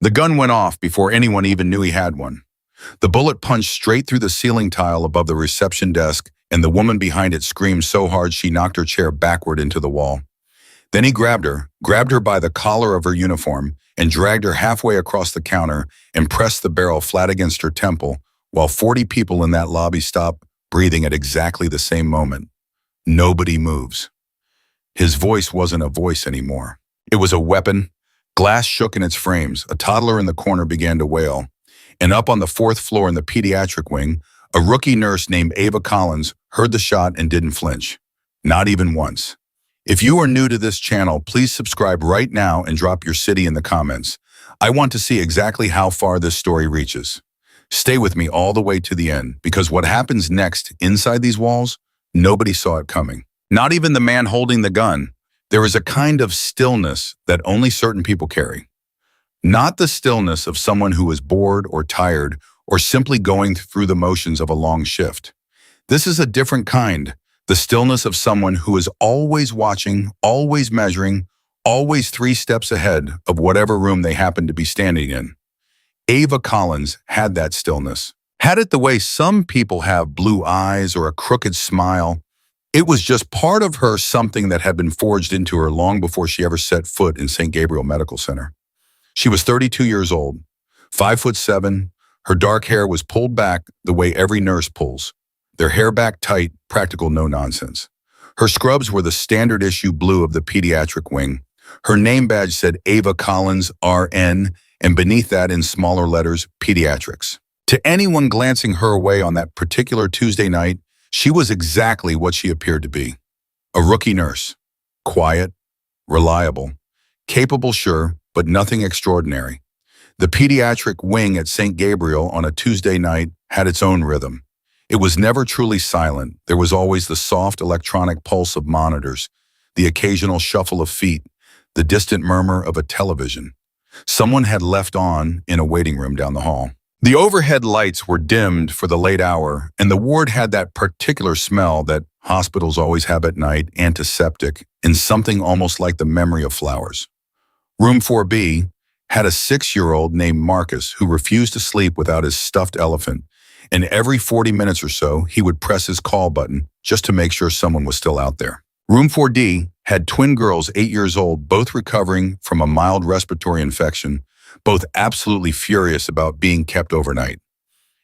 The gun went off before anyone even knew he had one. The bullet punched straight through the ceiling tile above the reception desk, and the woman behind it screamed so hard she knocked her chair backward into the wall. Then he grabbed her by the collar of her uniform, and dragged her halfway across the counter and pressed the barrel flat against her temple, while 40 people in that lobby stopped breathing at exactly the same moment. Nobody moves. His voice wasn't a voice anymore. It was a weapon. Glass shook in its frames. A toddler in the corner began to wail. And up on the 4th floor in the pediatric wing, a rookie nurse named Ava Collins heard the shot and didn't flinch. Not even once. If you are new to this channel, please subscribe right now and drop your city in the comments. I want to see exactly how far this story reaches. Stay with me all the way to the end, because what happens next inside these walls, nobody saw it coming. Not even the man holding the gun. There is a kind of stillness that only certain people carry. Not the stillness of someone who is bored or tired or simply going through the motions of a long shift. This is a different kind. The stillness of someone who is always watching, always measuring, always 3 steps ahead of whatever room they happen to be standing in. Ava Collins had that stillness. Had it the way some people have blue eyes or a crooked smile. It was just part of her, something that had been forged into her long before she ever set foot in St. Gabriel Medical Center. She was 32 years old, 5'7". Her dark hair was pulled back the way every nurse pulls. Their hair back tight, practical, no nonsense. Her scrubs were the standard issue blue of the pediatric wing. Her name badge said Ava Collins, RN, and beneath that in smaller letters, pediatrics. To anyone glancing her way on that particular Tuesday night, she was exactly what she appeared to be. A rookie nurse. Quiet, reliable, capable, sure, but nothing extraordinary. The pediatric wing at St. Gabriel on a Tuesday night had its own rhythm. It was never truly silent. There was always the soft electronic pulse of monitors, the occasional shuffle of feet, the distant murmur of a television. Someone had left on in a waiting room down the hall. The overhead lights were dimmed for the late hour, and the ward had that particular smell that hospitals always have at night, antiseptic, and something almost like the memory of flowers. Room 4B had a 6-year-old named Marcus who refused to sleep without his stuffed elephant, and every 40 minutes or so, he would press his call button just to make sure someone was still out there. Room 4D had twin girls 8 years old, both recovering from a mild respiratory infection, both absolutely furious about being kept overnight.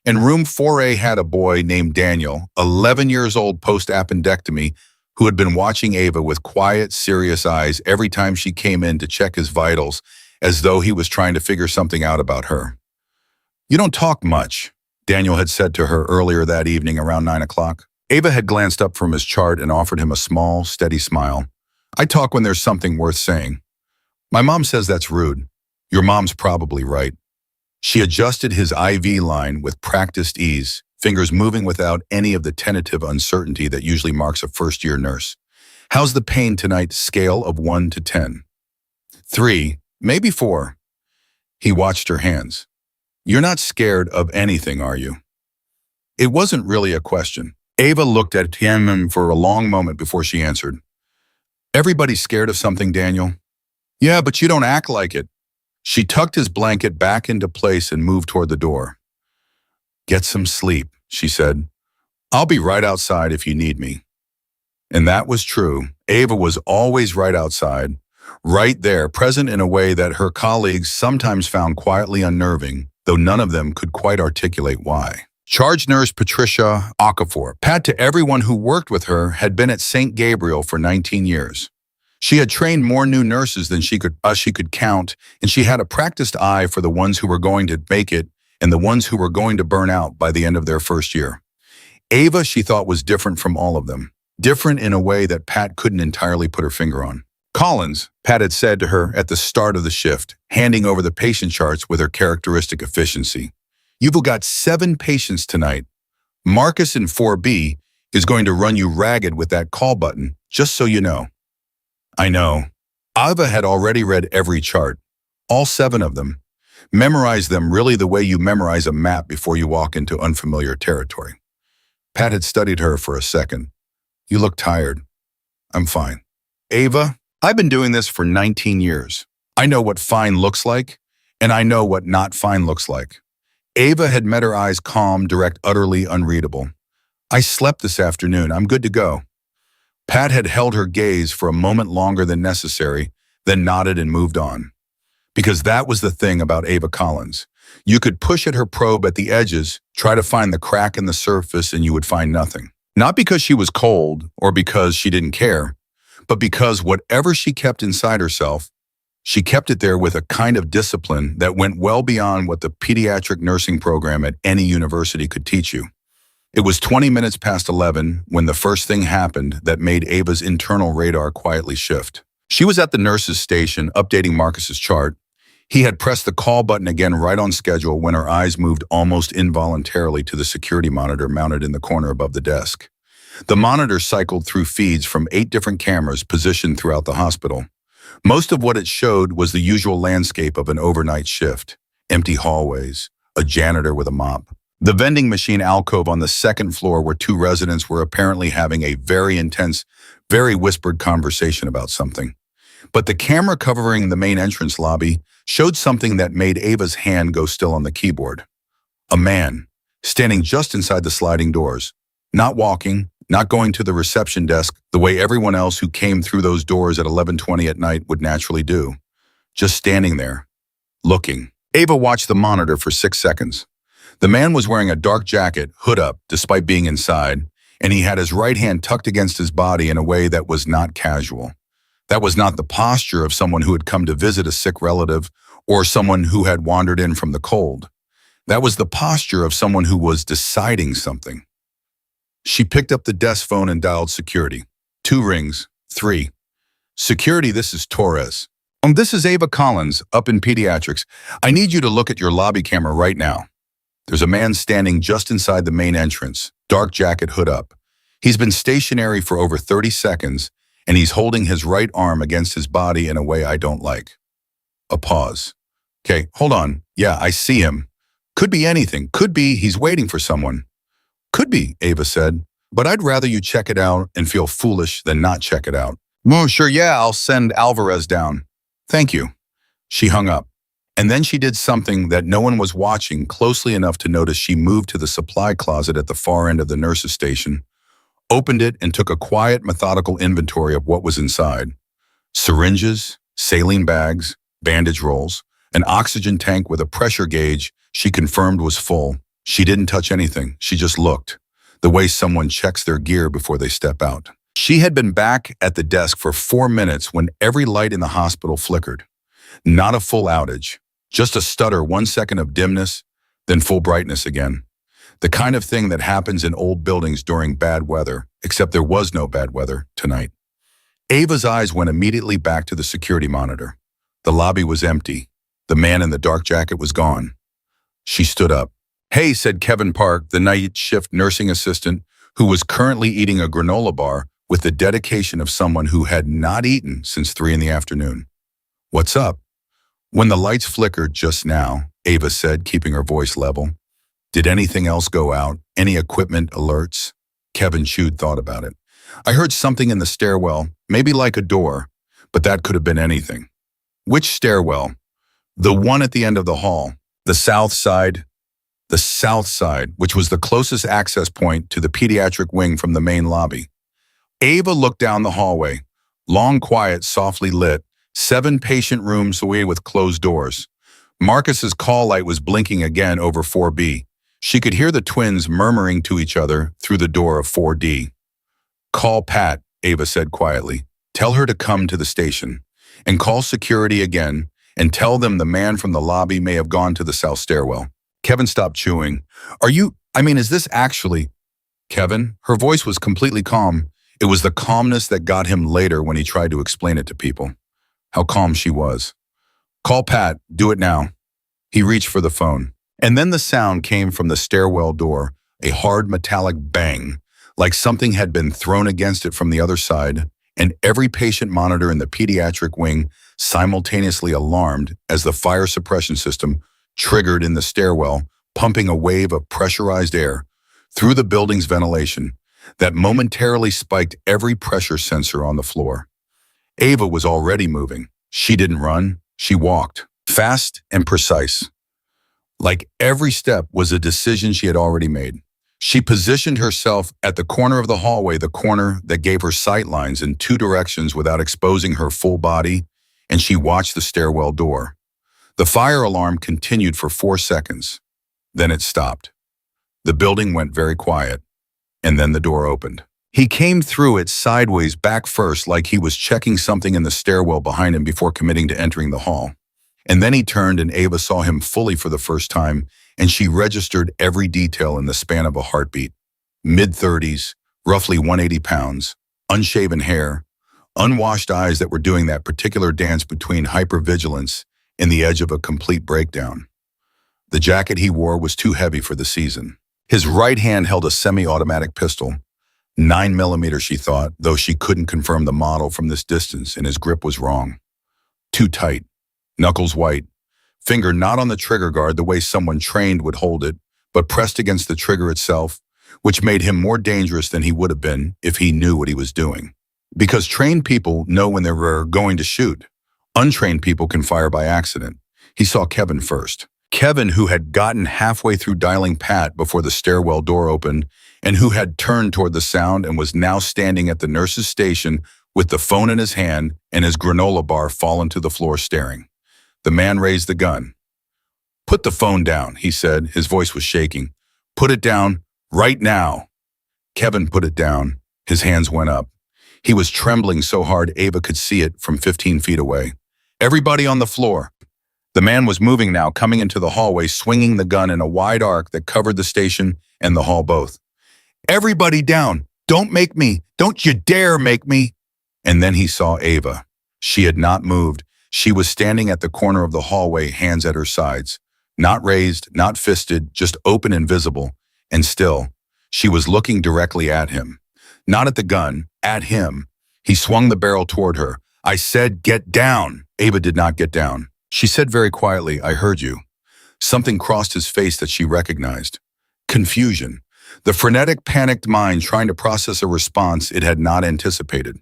And room 4A had a boy named Daniel, 11 years old post-appendectomy, who had been watching Ava with quiet, serious eyes every time she came in to check his vitals, as though he was trying to figure something out about her. "You don't talk much," Daniel had said to her earlier that evening around 9 o'clock. Ava had glanced up from his chart and offered him a small, steady smile. "I talk when there's something worth saying." "My mom says that's rude." "Your mom's probably right." She adjusted his IV line with practiced ease, fingers moving without any of the tentative uncertainty that usually marks a first-year nurse. "How's the pain tonight, scale of 1 to 10? 3, maybe 4. He watched her hands. "You're not scared of anything, are you?" It wasn't really a question. Ava looked at him for a long moment before she answered. "Everybody's scared of something, Daniel." "Yeah, but you don't act like it." She tucked his blanket back into place and moved toward the door. "Get some sleep," she said. "I'll be right outside if you need me." And that was true. Ava was always right outside, right there, present in a way that her colleagues sometimes found quietly unnerving, though none of them could quite articulate why. Charge nurse Patricia Okafor, Pat to everyone who worked with her, had been at St. Gabriel for 19 years. She had trained more new nurses than she could count, and she had a practiced eye for the ones who were going to make it and the ones who were going to burn out by the end of their first year. Ava, she thought, was different from all of them, different in a way that Pat couldn't entirely put her finger on. "Collins," Pat had said to her at the start of the shift, handing over the patient charts with her characteristic efficiency. "You've got 7 patients tonight. Marcus in 4B is going to run you ragged with that call button, just so you know." "I know." Ava had already read every chart, all 7 of them, memorized them really the way you memorize a map before you walk into unfamiliar territory. Pat had studied her for a second. "You look tired." "I'm fine." "Ava, I've been doing this for 19 years. I know what fine looks like, And I know what not fine looks like. Ava had met her eyes calm, direct, utterly unreadable. I slept this afternoon. I'm good to go. Pat had held her gaze for a moment longer than necessary, then nodded and moved on. Because that was the thing about Ava Collins. You could push at her probe at the edges, try to find the crack in the surface, and you would find nothing. Not because she was cold or because she didn't care, but because whatever she kept inside herself, she kept it there with a kind of discipline that went well beyond what the pediatric nursing program at any university could teach you. It was 20 minutes past 11 when the first thing happened that made Ava's internal radar quietly shift. She was at the nurse's station updating Marcus's chart. He had pressed the call button again right on schedule when her eyes moved almost involuntarily to the security monitor mounted in the corner above the desk. The monitor cycled through feeds from 8 different cameras positioned throughout the hospital. Most of what it showed was the usual landscape of an overnight shift: empty hallways, a janitor with a mop, the vending machine alcove on the second floor where 2 residents were apparently having a very intense, very whispered conversation about something. But the camera covering the main entrance lobby showed something that made Ava's hand go still on the keyboard. A man, standing just inside the sliding doors, not walking, not going to the reception desk the way everyone else who came through those doors at 11:20 at night would naturally do. Just standing there, looking. Ava watched the monitor for 6 seconds. The man was wearing a dark jacket, hood up, despite being inside, and he had his right hand tucked against his body in a way that was not casual. That was not the posture of someone who had come to visit a sick relative or someone who had wandered in from the cold. That was the posture of someone who was deciding something. She picked up the desk phone and dialed security. 2 rings. 3. Security, this is Torres. This is Ava Collins, up in pediatrics. I need you to look at your lobby camera right now. There's a man standing just inside the main entrance, dark jacket, hood up. He's been stationary for over 30 seconds, and he's holding his right arm against his body in a way I don't like. A pause. Okay, hold on. Yeah, I see him. Could be anything. Could be he's waiting for someone. Could be, Ava said, but I'd rather you check it out and feel foolish than not check it out. Oh, sure, yeah, I'll send Alvarez down. Thank you. She hung up. And then she did something that no one was watching closely enough to notice. She moved to the supply closet at the far end of the nurse's station, opened it, and took a quiet, methodical inventory of what was inside. Syringes, saline bags, bandage rolls, an oxygen tank with a pressure gauge she confirmed was full. She didn't touch anything. She just looked, the way someone checks their gear before they step out. She had been back at the desk for 4 minutes when every light in the hospital flickered. Not a full outage, just a stutter, 1 second of dimness, then full brightness again. The kind of thing that happens in old buildings during bad weather, except there was no bad weather tonight. Ava's eyes went immediately back to the security monitor. The lobby was empty. The man in the dark jacket was gone. She stood up. Hey, said Kevin Park, the night shift nursing assistant, who was currently eating a granola bar with the dedication of someone who had not eaten since 3 in the afternoon. What's up? When the lights flickered just now, Ava said, keeping her voice level. Did anything else go out? Any equipment alerts? Kevin chewed thought about it. I heard something in the stairwell, maybe like a door, but that could have been anything. Which stairwell? The one at the end of the hall. The south side, which was the closest access point to the pediatric wing from the main lobby. Ava looked down the hallway. Long, quiet, softly lit, 7 patient rooms away with closed doors. Marcus's call light was blinking again over 4B. She could hear the twins murmuring to each other through the door of 4D. Call Pat, Ava said quietly. Tell her to come to the station. And call security again and tell them the man from the lobby may have gone to the south stairwell. Kevin stopped chewing. Is this actually... Kevin? Her voice was completely calm. It was the calmness that got him later when he tried to explain it to people. How calm she was. Call Pat. Do it now. He reached for the phone. And then the sound came from the stairwell door, a hard metallic bang, like something had been thrown against it from the other side, and every patient monitor in the pediatric wing simultaneously alarmed as the fire suppression system triggered in the stairwell, pumping a wave of pressurized air through the building's ventilation that momentarily spiked every pressure sensor on the floor. Ava was already moving. She didn't run, she walked. fast and precise. Like every step was a decision she had already made. She positioned herself at the corner of the hallway, the corner that gave her sight lines in two directions without exposing her full body, and she watched the stairwell door. The fire alarm continued for 4 seconds. Then it stopped. The building went very quiet, and then the door opened. He came through it sideways back first, like he was checking something in the stairwell behind him before committing to entering the hall. And then he turned and Ava saw him fully for the first time, and she registered every detail in the span of a heartbeat. Mid-30s, roughly 180 pounds, unshaven hair, unwashed eyes that were doing that particular dance between hypervigilance and the edge of a complete breakdown. The jacket he wore was too heavy for the season. His right hand held a semi-automatic pistol. 9mm, she thought, though she couldn't confirm the model from this distance, and his grip was wrong. Too tight, knuckles white, finger not on the trigger guard the way someone trained would hold it, but pressed against the trigger itself, which made him more dangerous than he would have been if he knew what he was doing. Because trained people know when they're going to shoot. Untrained people can fire by accident. He saw Kevin first. Kevin, who had gotten halfway through dialing Pat before the stairwell door opened, and who had turned toward the sound and was now standing at the nurse's station with the phone in his hand and his granola bar fallen to the floor staring. The man raised the gun. "Put the phone down," he said. His voice was shaking. "Put it down right now." Kevin put it down. His hands went up. He was trembling so hard Ava could see it from 15 feet away. "Everybody on the floor." The man was moving now, coming into the hallway, swinging the gun in a wide arc that covered the station and the hall both. "Everybody down! Don't make me! Don't you dare make me!" And then he saw Ava. She had not moved. She was standing at the corner of the hallway, hands at her sides. Not raised, not fisted, just open and visible. And still, she was looking directly at him. Not at the gun, at him. He swung the barrel toward her. "I said, get down!" Ava did not get down. She said very quietly, "I heard you." Something crossed his face that she recognized. Confusion. The frenetic, panicked mind trying to process a response it had not anticipated.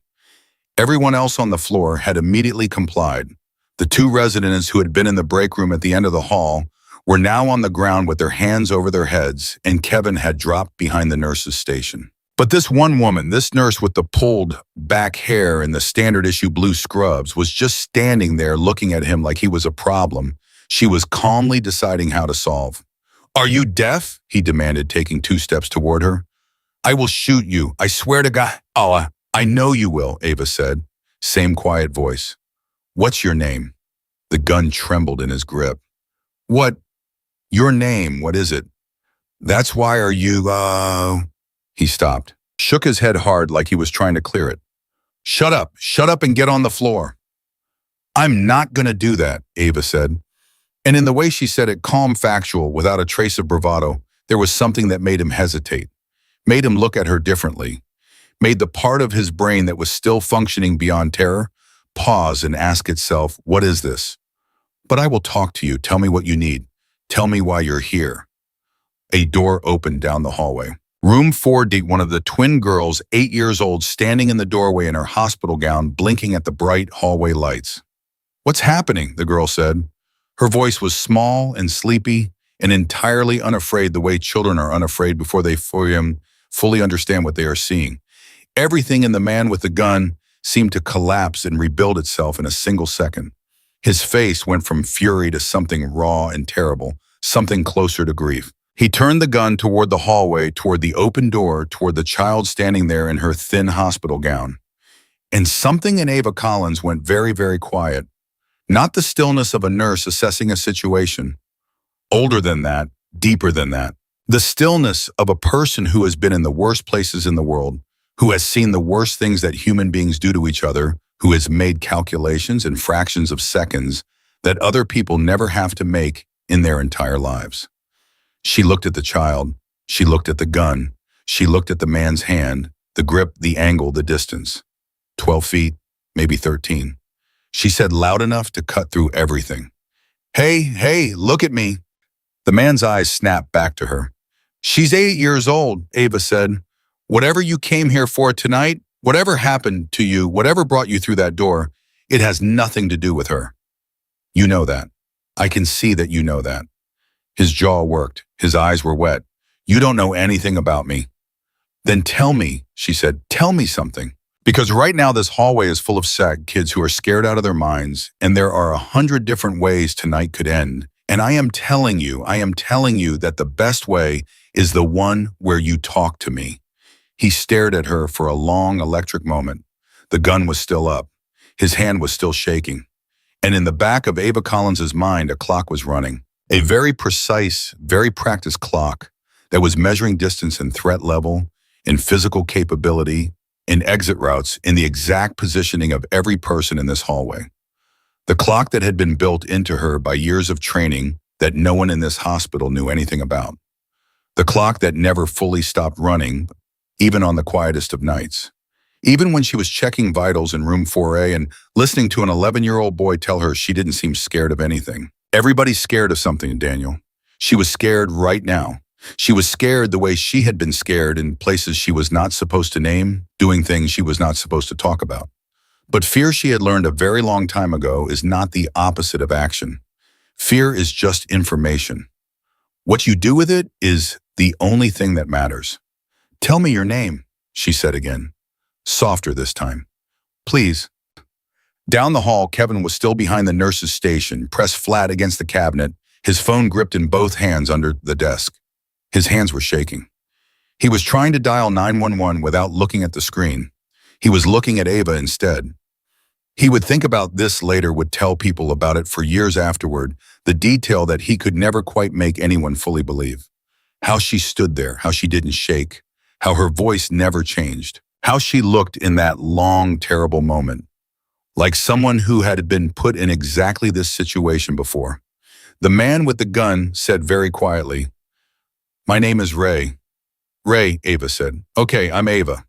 Everyone else on the floor had immediately complied. The two residents who had been in the break room at the end of the hall were now on the ground with their hands over their heads, and Kevin had dropped behind the nurse's station. But this one woman, this nurse with the pulled back hair and the standard issue blue scrubs, was just standing there looking at him like he was a problem she was calmly deciding how to solve. "Are you deaf?" he demanded, taking 2 steps toward her. "I will shoot you. I swear to God." "Oh, I know you will," Ava said. Same quiet voice. "What's your name?" The gun trembled in his grip. "What? Your name, what is it?" "That's why are you, He stopped, shook his head hard like he was trying to clear it. Shut up and get on the floor." "I'm not gonna do that," Ava said. And in the way she said it, calm, factual, without a trace of bravado, there was something that made him hesitate, made him look at her differently, made the part of his brain that was still functioning beyond terror pause and ask itself, "What is this?" "But I will talk to you. Tell me what you need. Tell me why you're here." A door opened down the hallway. Room 4D, one of the twin girls, 8 years old, standing in the doorway in her hospital gown, blinking at the bright hallway lights. "What's happening?" the girl said. Her voice was small and sleepy and entirely unafraid the way children are unafraid before they fully understand what they are seeing. Everything in the man with the gun seemed to collapse and rebuild itself in a single second. His face went from fury to something raw and terrible, something closer to grief. He turned the gun toward the hallway, toward the open door, toward the child standing there in her thin hospital gown. And something in Ava Collins went very, very quiet. Not the stillness of a nurse assessing a situation. Older than that, deeper than that. The stillness of a person who has been in the worst places in the world, who has seen the worst things that human beings do to each other, who has made calculations in fractions of seconds that other people never have to make in their entire lives. She looked at the child. She looked at the gun. She looked at the man's hand, the grip, the angle, the distance. 12 feet, maybe 13. She said loud enough to cut through everything. Hey, look at me." The man's eyes snapped back to her. "She's 8 years old," Ava said. "Whatever you came here for tonight, whatever happened to you, whatever brought you through that door, it has nothing to do with her. You know that." I can see that you know that. His jaw worked. His eyes were wet. You don't know anything about me. Then tell me, she said, tell me something. Because right now this hallway is full of SAG kids who are scared out of their minds, and there are 100 different ways tonight could end. And I am telling you that the best way is the one where you talk to me. He stared at her for a long electric moment. The gun was still up. His hand was still shaking. And in the back of Ava Collins's mind, a clock was running. A very precise, very practiced clock that was measuring distance and threat level, in physical capability, in exit routes, in the exact positioning of every person in this hallway. The clock that had been built into her by years of training that no one in this hospital knew anything about. The clock that never fully stopped running, even on the quietest of nights. Even when she was checking vitals in room 4A and listening to an 11-year-old boy tell her she didn't seem scared of anything. Everybody's scared of something, Daniel. She was scared right now. She was scared the way she had been scared in places she was not supposed to name, doing things she was not supposed to talk about. But fear, she had learned a very long time ago, is not the opposite of action. Fear is just information. What you do with it is the only thing that matters. Tell me your name, she said again. Softer this time. Please. Down the hall, Kevin was still behind the nurse's station, pressed flat against the cabinet, his phone gripped in both hands under the desk. His hands were shaking. He was trying to dial 911 without looking at the screen. He was looking at Ava instead. He would think about this later, would tell people about it for years afterward, the detail that he could never quite make anyone fully believe. How she stood there, how she didn't shake, how her voice never changed, how she looked in that long, terrible moment, like someone who had been put in exactly this situation before. The man with the gun said very quietly, "My name is Ray." "Ray," Ava said. "Okay, I'm Ava."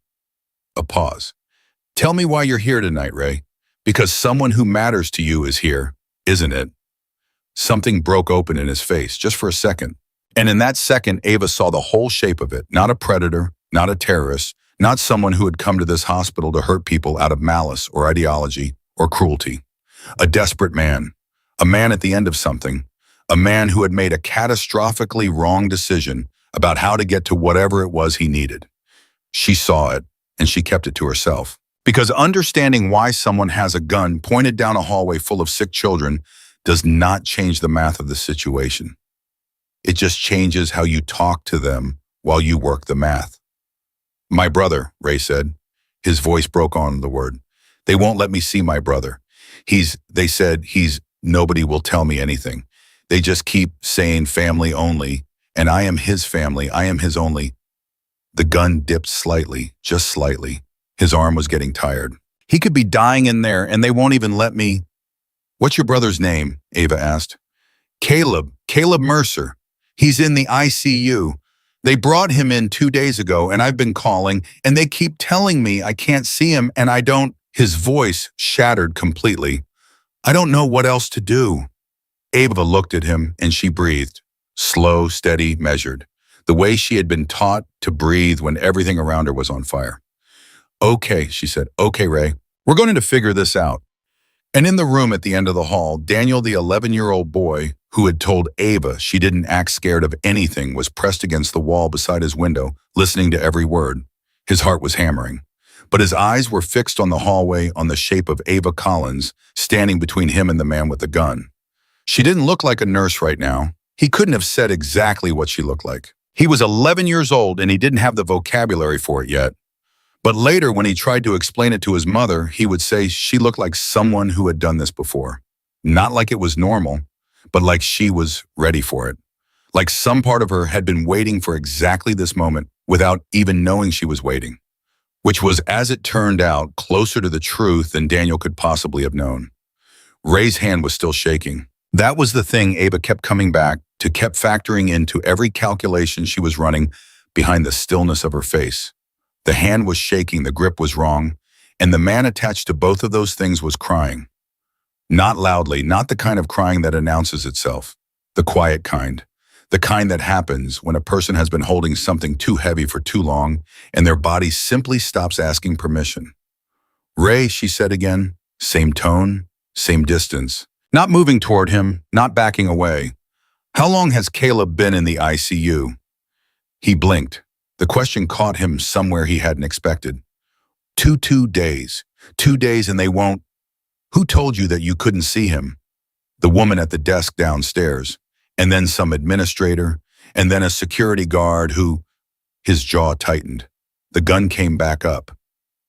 A pause. "Tell me why you're here tonight, Ray. Because someone who matters to you is here, isn't it?" Something broke open in his face, just for a second. And in that second, Ava saw the whole shape of it. Not a predator, not a terrorist, not someone who had come to this hospital to hurt people out of malice or ideology or cruelty. A desperate man. A man at the end of something. A man who had made a catastrophically wrong decision about how to get to whatever it was he needed. She saw it, and she kept it to herself. Because understanding why someone has a gun pointed down a hallway full of sick children does not change the math of the situation. It just changes how you talk to them while you work the math. "My brother," Ray said. His voice broke on the word. "They won't let me see my brother. They said nobody will tell me anything. They just keep saying family only, and I am his family, I am his only." The gun dipped slightly, just slightly. His arm was getting tired. "He could be dying in there, and they won't even let me." "What's your brother's name?" Ava asked. Caleb Mercer. He's in the ICU. They brought him in 2 days ago, and I've been calling, and they keep telling me I can't see him, and I don't." His voice shattered completely. "I don't know what else to do." Ava looked at him, and she breathed. Slow, steady, measured. The way she had been taught to breathe when everything around her was on fire. "Okay," she said. "Okay, Ray. We're going to figure this out." And in the room at the end of the hall, Daniel, the 11-year-old boy who had told Ava she didn't act scared of anything, was pressed against the wall beside his window, listening to every word. His heart was hammering. But his eyes were fixed on the hallway, on the shape of Ava Collins, standing between him and the man with the gun. She didn't look like a nurse right now. He couldn't have said exactly what she looked like. He was 11 years old, and he didn't have the vocabulary for it yet. But later, when he tried to explain it to his mother, he would say she looked like someone who had done this before. Not like it was normal, but like she was ready for it. Like some part of her had been waiting for exactly this moment without even knowing she was waiting. Which was, as it turned out, closer to the truth than Daniel could possibly have known. Ray's hand was still shaking. That was the thing Ava kept coming back to, kept factoring into every calculation she was running behind the stillness of her face. The hand was shaking, the grip was wrong, and the man attached to both of those things was crying. Not loudly, not the kind of crying that announces itself. The quiet kind. The kind that happens when a person has been holding something too heavy for too long and their body simply stops asking permission. "Ray," she said again. Same tone, same distance, Not moving toward him, not backing away. How long has Caleb been in the ICU? He blinked. The question caught him somewhere he hadn't expected. Two days. 2 days and they won't. Who told you that you couldn't see him? The woman at the desk downstairs, and then some administrator, and then a security guard who... His jaw tightened. The gun came back up.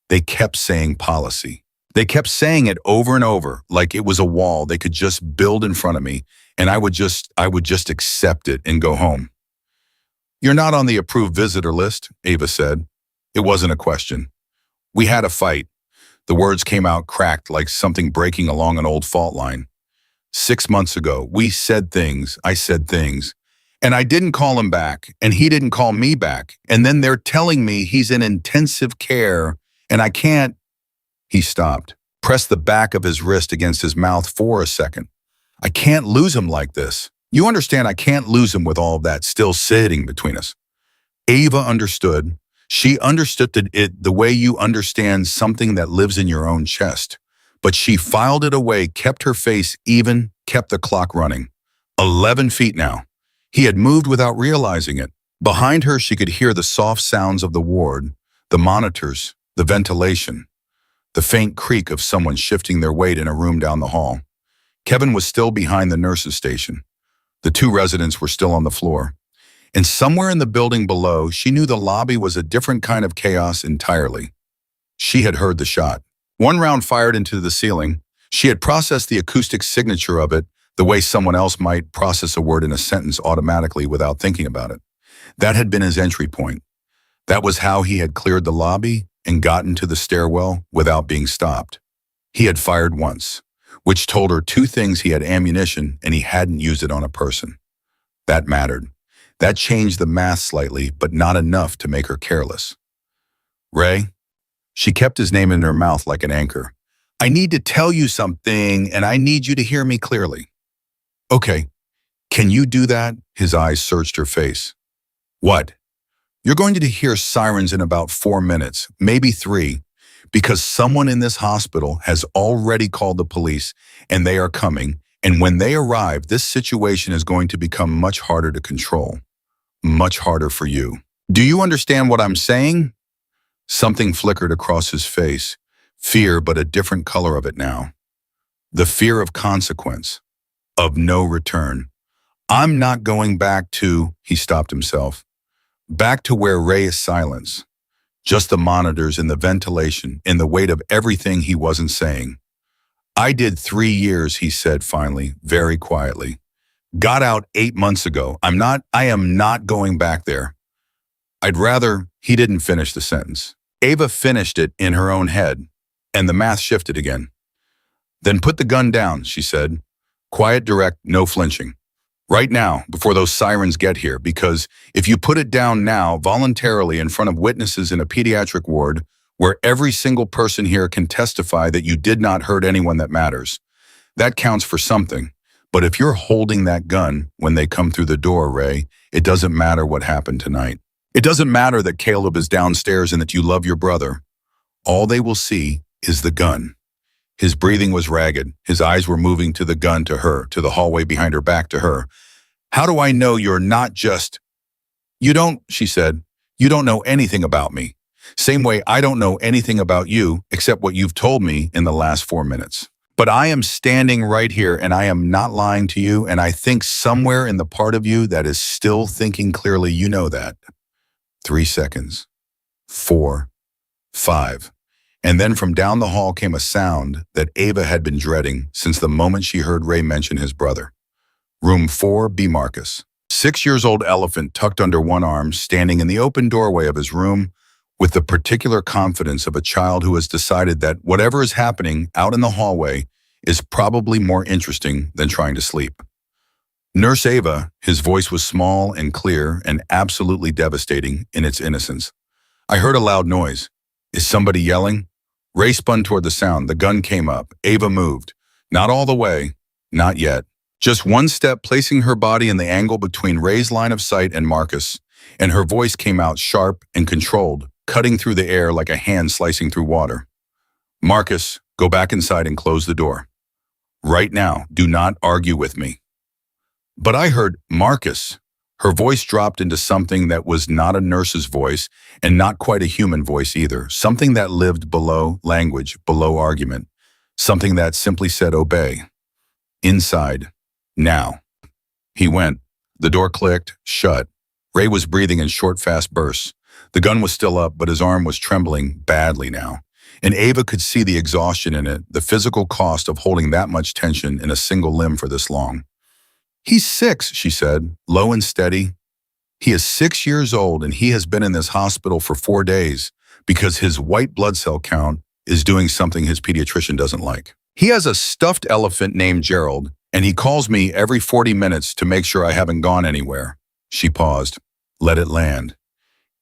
They kept saying policy. They kept saying it over and over, like it was a wall they could just build in front of me, and I would just accept it and go home. You're not on the approved visitor list, Ava said. It wasn't a question. We had a fight. The words came out cracked like something breaking along an old fault line. 6 months ago, we said things, I said things, and I didn't call him back, and he didn't call me back, and then they're telling me he's in intensive care, and I can't... He stopped, pressed the back of his wrist against his mouth for a second. I can't lose him like this. You understand I can't lose him with all of that still sitting between us. Ava understood. She understood it the way you understand something that lives in your own chest. But she filed it away, kept her face even, kept the clock running. 11 feet now. He had moved without realizing it. Behind her, she could hear the soft sounds of the ward, the monitors, the ventilation, the faint creak of someone shifting their weight in a room down the hall. Kevin was still behind the nurse's station. The 2 residents were still on the floor. And somewhere in the building below, she knew the lobby was a different kind of chaos entirely. She had heard the shot. 1 round fired into the ceiling. She had processed the acoustic signature of it the way someone else might process a word in a sentence automatically without thinking about it. That had been his entry point. That was how he had cleared the lobby and gotten to the stairwell without being stopped. He had fired once, which told her 2 things: he had ammunition and he hadn't used it on a person. That mattered. That changed the math slightly, but not enough to make her careless. Ray? She kept his name in her mouth like an anchor. I need to tell you something, and I need you to hear me clearly. Okay. Can you do that? His eyes searched her face. What? You're going to hear sirens in about 4 minutes, maybe 3, because someone in this hospital has already called the police, and they are coming, and when they arrive, this situation is going to become much harder to control. Much harder for you. Do you understand what I'm saying? Something flickered across his face. Fear, but a different color of it now. The fear of consequence. Of no return. I'm not going back to... He stopped himself. Back to where Ray is silence. Just the monitors and the ventilation and the weight of everything he wasn't saying. I did 3 years, he said finally, very quietly. Got out 8 months ago. I am not going back there. I'd rather... He didn't finish the sentence. Ava finished it in her own head, and the math shifted again. Then put the gun down, she said. Quiet, direct, no flinching. Right now, before those sirens get here, because if you put it down now, voluntarily in front of witnesses in a pediatric ward, where every single person here can testify that you did not hurt anyone that matters, that counts for something. But if you're holding that gun when they come through the door, Ray, it doesn't matter what happened tonight. It doesn't matter that Caleb is downstairs and that you love your brother. All they will see is the gun. His breathing was ragged. His eyes were moving to the gun, to her, to the hallway behind her back, to her. How do I know you're not just... You don't, she said. You don't know anything about me. Same way I don't know anything about you except what you've told me in the last 4 minutes. But I am standing right here and I am not lying to you, and I think somewhere in the part of you that is still thinking clearly, you know that. 3 seconds. 4. 5. And then from down the hall came a sound that Ava had been dreading since the moment she heard Ray mention his brother. Room 4B Marcus. 6-year-old elephant tucked under one arm, standing in the open doorway of his room with the particular confidence of a child who has decided that whatever is happening out in the hallway is probably more interesting than trying to sleep. Nurse Ava, his voice was small and clear and absolutely devastating in its innocence. I heard a loud noise. Is somebody yelling? Ray spun toward the sound. The gun came up. Ava moved. Not all the way. Not yet. Just one step, placing her body in the angle between Ray's line of sight and Marcus, and her voice came out sharp and controlled, cutting through the air like a hand slicing through water. Marcus, go back inside and close the door. Right now, do not argue with me. But I heard Marcus. Her voice dropped into something that was not a nurse's voice and not quite a human voice either, something that lived below language, below argument, something that simply said obey. Inside. Now. He went. The door clicked, shut. Ray was breathing in short, fast bursts. The gun was still up, but his arm was trembling badly now. And Ava could see the exhaustion in it, the physical cost of holding that much tension in a single limb for this long. He's 6, she said, low and steady. He is 6 years old and he has been in this hospital for 4 days because his white blood cell count is doing something his pediatrician doesn't like. He has a stuffed elephant named Gerald, and he calls me every 40 minutes to make sure I haven't gone anywhere. She paused. Let it land.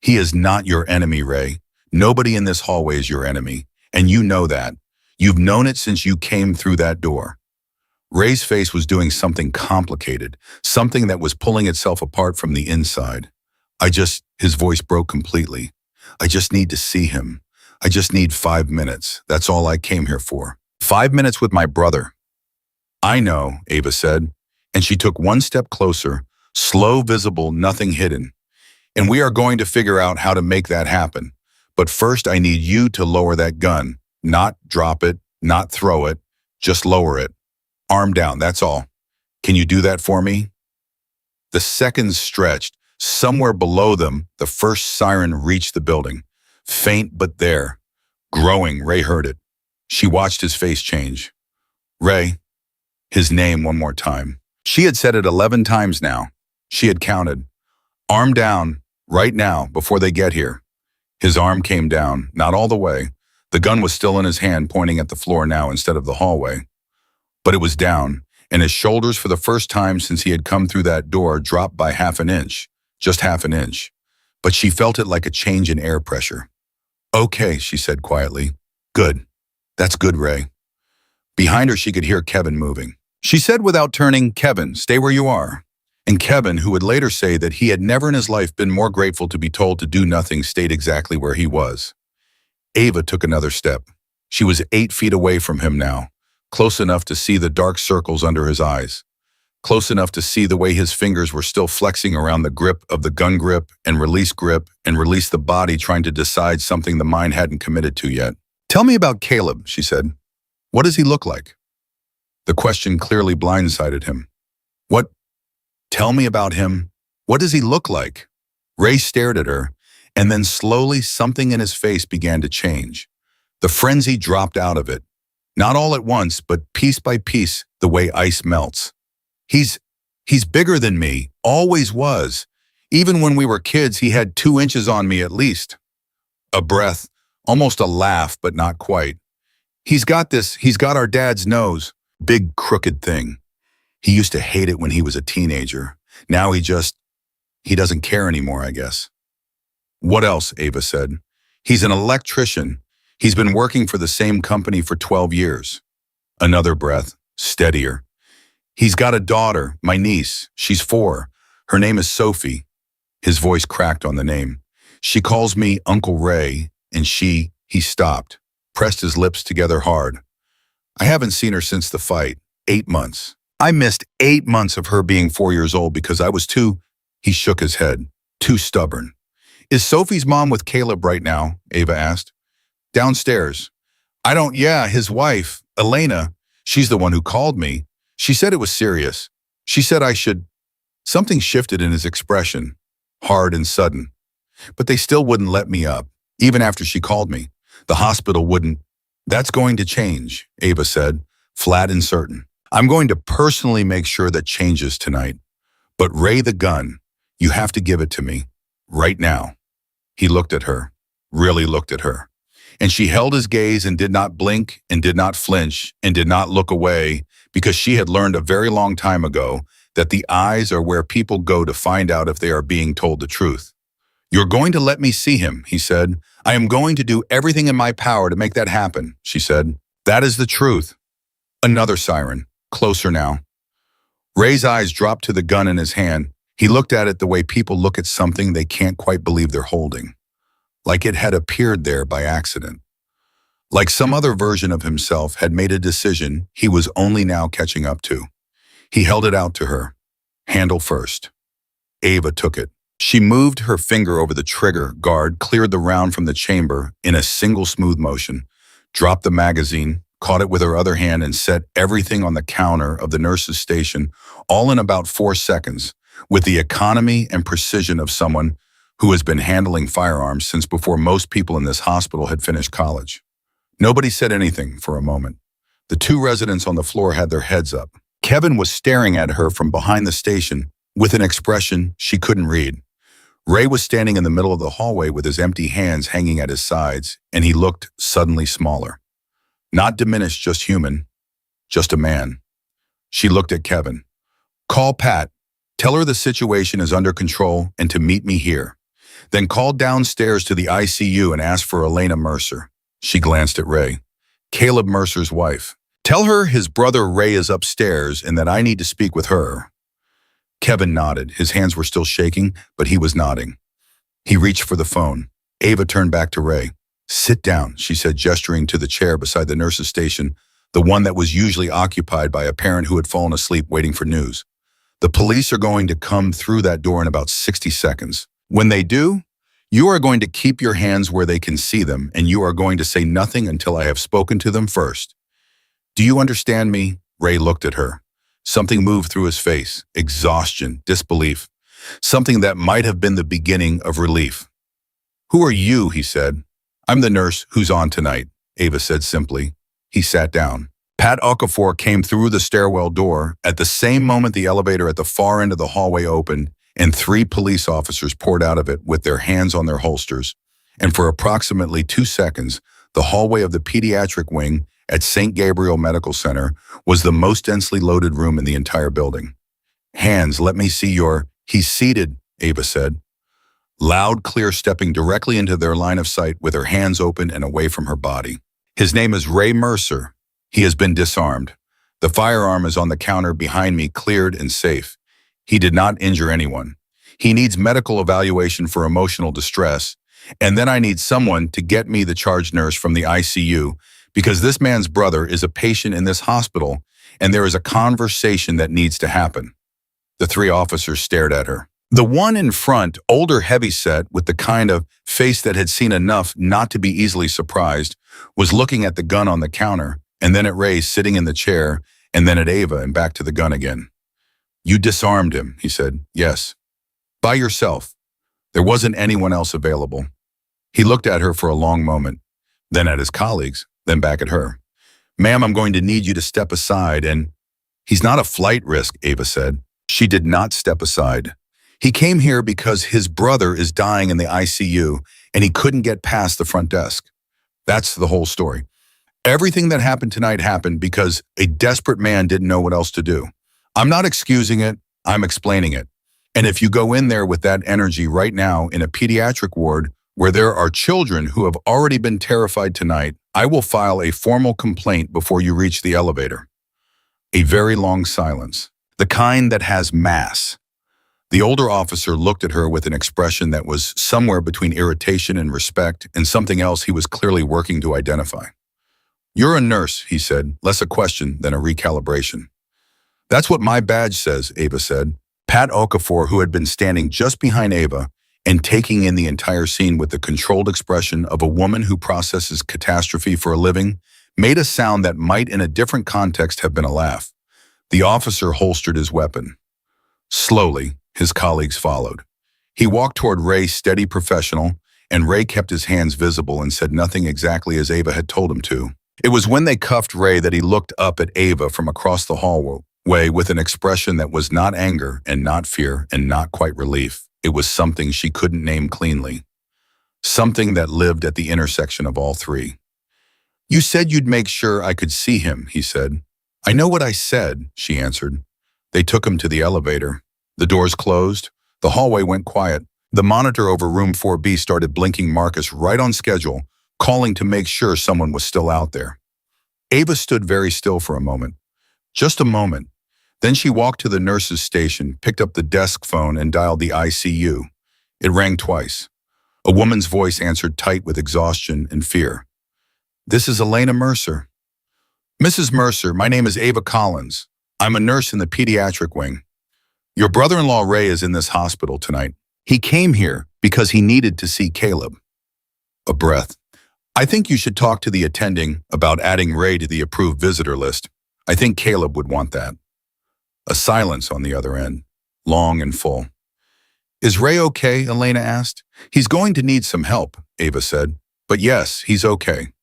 He is not your enemy, Ray. Nobody in this hallway is your enemy, and you know that. You've known it since you came through that door. Ray's face was doing something complicated, something that was pulling itself apart from the inside. His voice broke completely. I just need to see him. I just need 5 minutes. That's all I came here for. 5 minutes with my brother. I know, Ava said, and she took one step closer, slow, visible, nothing hidden. And we are going to figure out how to make that happen. But first I need you to lower that gun, not drop it, not throw it, just lower it. Arm down, that's all. Can you do that for me? The seconds stretched. Somewhere below them, the first siren reached the building. Faint but there. Growing, Ray heard it. She watched his face change. Ray. His name one more time. She had said it 11 times now. She had counted. Arm down, right now, before they get here. His arm came down, not all the way. The gun was still in his hand, pointing at the floor now instead of the hallway. But it was down, and his shoulders, for the first time since he had come through that door, dropped by half an inch, just half an inch. But she felt it like a change in air pressure. Okay, she said quietly. Good. That's good, Ray. Behind her, she could hear Kevin moving. She said without turning, Kevin, stay where you are. And Kevin, who would later say that he had never in his life been more grateful to be told to do nothing, stayed exactly where he was. Ava took another step. She was 8 feet away from him now. Close enough to see the dark circles under his eyes. Close enough to see the way his fingers were still flexing around the grip of the gun grip and release the body, trying to decide something the mind hadn't committed to yet. Tell me about Caleb, she said. What does he look like? The question clearly blindsided him. What? Tell me about him. What does he look like? Ray stared at her, and then slowly something in his face began to change. The frenzy dropped out of it. Not all at once, but piece by piece, the way ice melts. He's bigger than me, always was. Even when we were kids, he had 2 inches on me at least. A breath, almost a laugh, but not quite. He's got our dad's nose. Big crooked thing. He used to hate it when he was a teenager. Now he doesn't care anymore, I guess. What else? Ava said. He's an electrician. He's been working for the same company for 12 years. Another breath, steadier. He's got a daughter, my niece. She's 4. Her name is Sophie. His voice cracked on the name. She calls me Uncle Ray, and he stopped, pressed his lips together hard. I haven't seen her since the fight, 8 months. I missed 8 months of her being 4 years old because I was he shook his head, too stubborn. Is Sophie's mom with Caleb right now? Ava asked. Downstairs. His wife, Elena, she's the one who called me. She said it was serious. She said I should. Something shifted in his expression, hard and sudden. But they still wouldn't let me up, even after she called me. The hospital wouldn't. That's going to change, Ava said, flat and certain. I'm going to personally make sure that changes tonight. But Ray the gun, you have to give it to me, right now. He looked at her, really looked at her. And she held his gaze and did not blink and did not flinch and did not look away, because she had learned a very long time ago that the eyes are where people go to find out if they are being told the truth. You're going to let me see him, he said. I am going to do everything in my power to make that happen, she said. That is the truth. Another siren, closer now. Ray's eyes dropped to the gun in his hand. He looked at it the way people look at something they can't quite believe they're holding, like it had appeared there by accident. Like some other version of himself had made a decision he was only now catching up to. He held it out to her. Handle first. Ava took it. She moved her finger over the trigger guard, cleared the round from the chamber in a single smooth motion, dropped the magazine, caught it with her other hand, and set everything on the counter of the nurse's station, all in about 4 seconds, with the economy and precision of someone who has been handling firearms since before most people in this hospital had finished college. Nobody said anything for a moment. The 2 residents on the floor had their heads up. Kevin was staring at her from behind the station with an expression she couldn't read. Ray was standing in the middle of the hallway with his empty hands hanging at his sides, and he looked suddenly smaller. Not diminished, just human. Just a man. She looked at Kevin. Call Pat. Tell her the situation is under control and to meet me here. Then call downstairs to the ICU and ask for Elena Mercer. She glanced at Ray. Caleb Mercer's wife. Tell her his brother Ray is upstairs and that I need to speak with her. Kevin nodded. His hands were still shaking, but he was nodding. He reached for the phone. Ava turned back to Ray. Sit down, she said, gesturing to the chair beside the nurse's station, the one that was usually occupied by a parent who had fallen asleep waiting for news. The police are going to come through that door in about 60 seconds. When they do, you are going to keep your hands where they can see them, and you are going to say nothing until I have spoken to them first. Do you understand me? Ray looked at her. Something moved through his face. Exhaustion, disbelief. Something that might have been the beginning of relief. Who are you? He said. I'm the nurse who's on tonight, Ava said simply. He sat down. Pat Okafor came through the stairwell door. At the same moment, the elevator at the far end of the hallway opened, and 3 police officers poured out of it with their hands on their holsters. And for approximately 2 seconds, the hallway of the pediatric wing at St. Gabriel Medical Center was the most densely loaded room in the entire building. Hands, let me see your... He's seated, Ava said. Loud, clear, stepping directly into their line of sight with her hands open and away from her body. His name is Ray Mercer. He has been disarmed. The firearm is on the counter behind me, cleared and safe. He did not injure anyone. He needs medical evaluation for emotional distress, and then I need someone to get me the charge nurse from the ICU because this man's brother is a patient in this hospital and there is a conversation that needs to happen. The 3 officers stared at her. The one in front, older, heavyset, with the kind of face that had seen enough not to be easily surprised, was looking at the gun on the counter, and then at Ray sitting in the chair, and then at Ava and back to the gun again. You disarmed him, he said. Yes. By yourself. There wasn't anyone else available. He looked at her for a long moment, then at his colleagues, then back at her. Ma'am, I'm going to need you to step aside and... He's not a flight risk, Ava said. She did not step aside. He came here because his brother is dying in the ICU and he couldn't get past the front desk. That's the whole story. Everything that happened tonight happened because a desperate man didn't know what else to do. I'm not excusing it, I'm explaining it. And if you go in there with that energy right now in a pediatric ward where there are children who have already been terrified tonight, I will file a formal complaint before you reach the elevator. A very long silence, the kind that has mass. The older officer looked at her with an expression that was somewhere between irritation and respect and something else he was clearly working to identify. You're a nurse, he said, less a question than a recalibration. That's what my badge says, Ava said. Pat Okafor, who had been standing just behind Ava and taking in the entire scene with the controlled expression of a woman who processes catastrophe for a living, made a sound that might in a different context have been a laugh. The officer holstered his weapon. Slowly, his colleagues followed. He walked toward Ray, steady, professional, and Ray kept his hands visible and said nothing exactly as Ava had told him to. It was when they cuffed Ray that he looked up at Ava from across the hallway with an expression that was not anger and not fear and not quite relief. It was something she couldn't name cleanly. Something that lived at the intersection of all 3. You said you'd make sure I could see him, he said. I know what I said, she answered. They took him to the elevator. The doors closed. The hallway went quiet. The monitor over room 4B started blinking Marcus right on schedule, calling to make sure someone was still out there. Ava stood very still for a moment. Just a moment. Then she walked to the nurse's station, picked up the desk phone and dialed the ICU. It rang twice. A woman's voice answered tight with exhaustion and fear. This is Elena Mercer. Mrs. Mercer, my name is Ava Collins. I'm a nurse in the pediatric wing. Your brother-in-law Ray is in this hospital tonight. He came here because he needed to see Caleb. A breath. I think you should talk to the attending about adding Ray to the approved visitor list. I think Caleb would want that. A silence on the other end, long and full. Is Ray okay? Elena asked. He's going to need some help, Ava said. But yes, he's okay.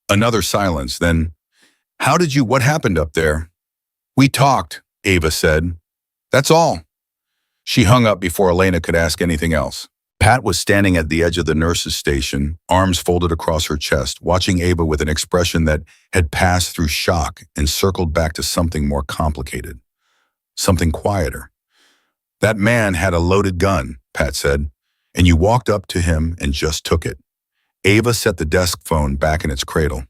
Another silence, then, what happened up there? We talked, Ava said. That's all. She hung up before Elena could ask anything else. Pat was standing at the edge of the nurse's station, arms folded across her chest, watching Ava with an expression that had passed through shock and circled back to something more complicated, something quieter. That man had a loaded gun, Pat said, and you walked up to him and just took it. Ava set the desk phone back in its cradle.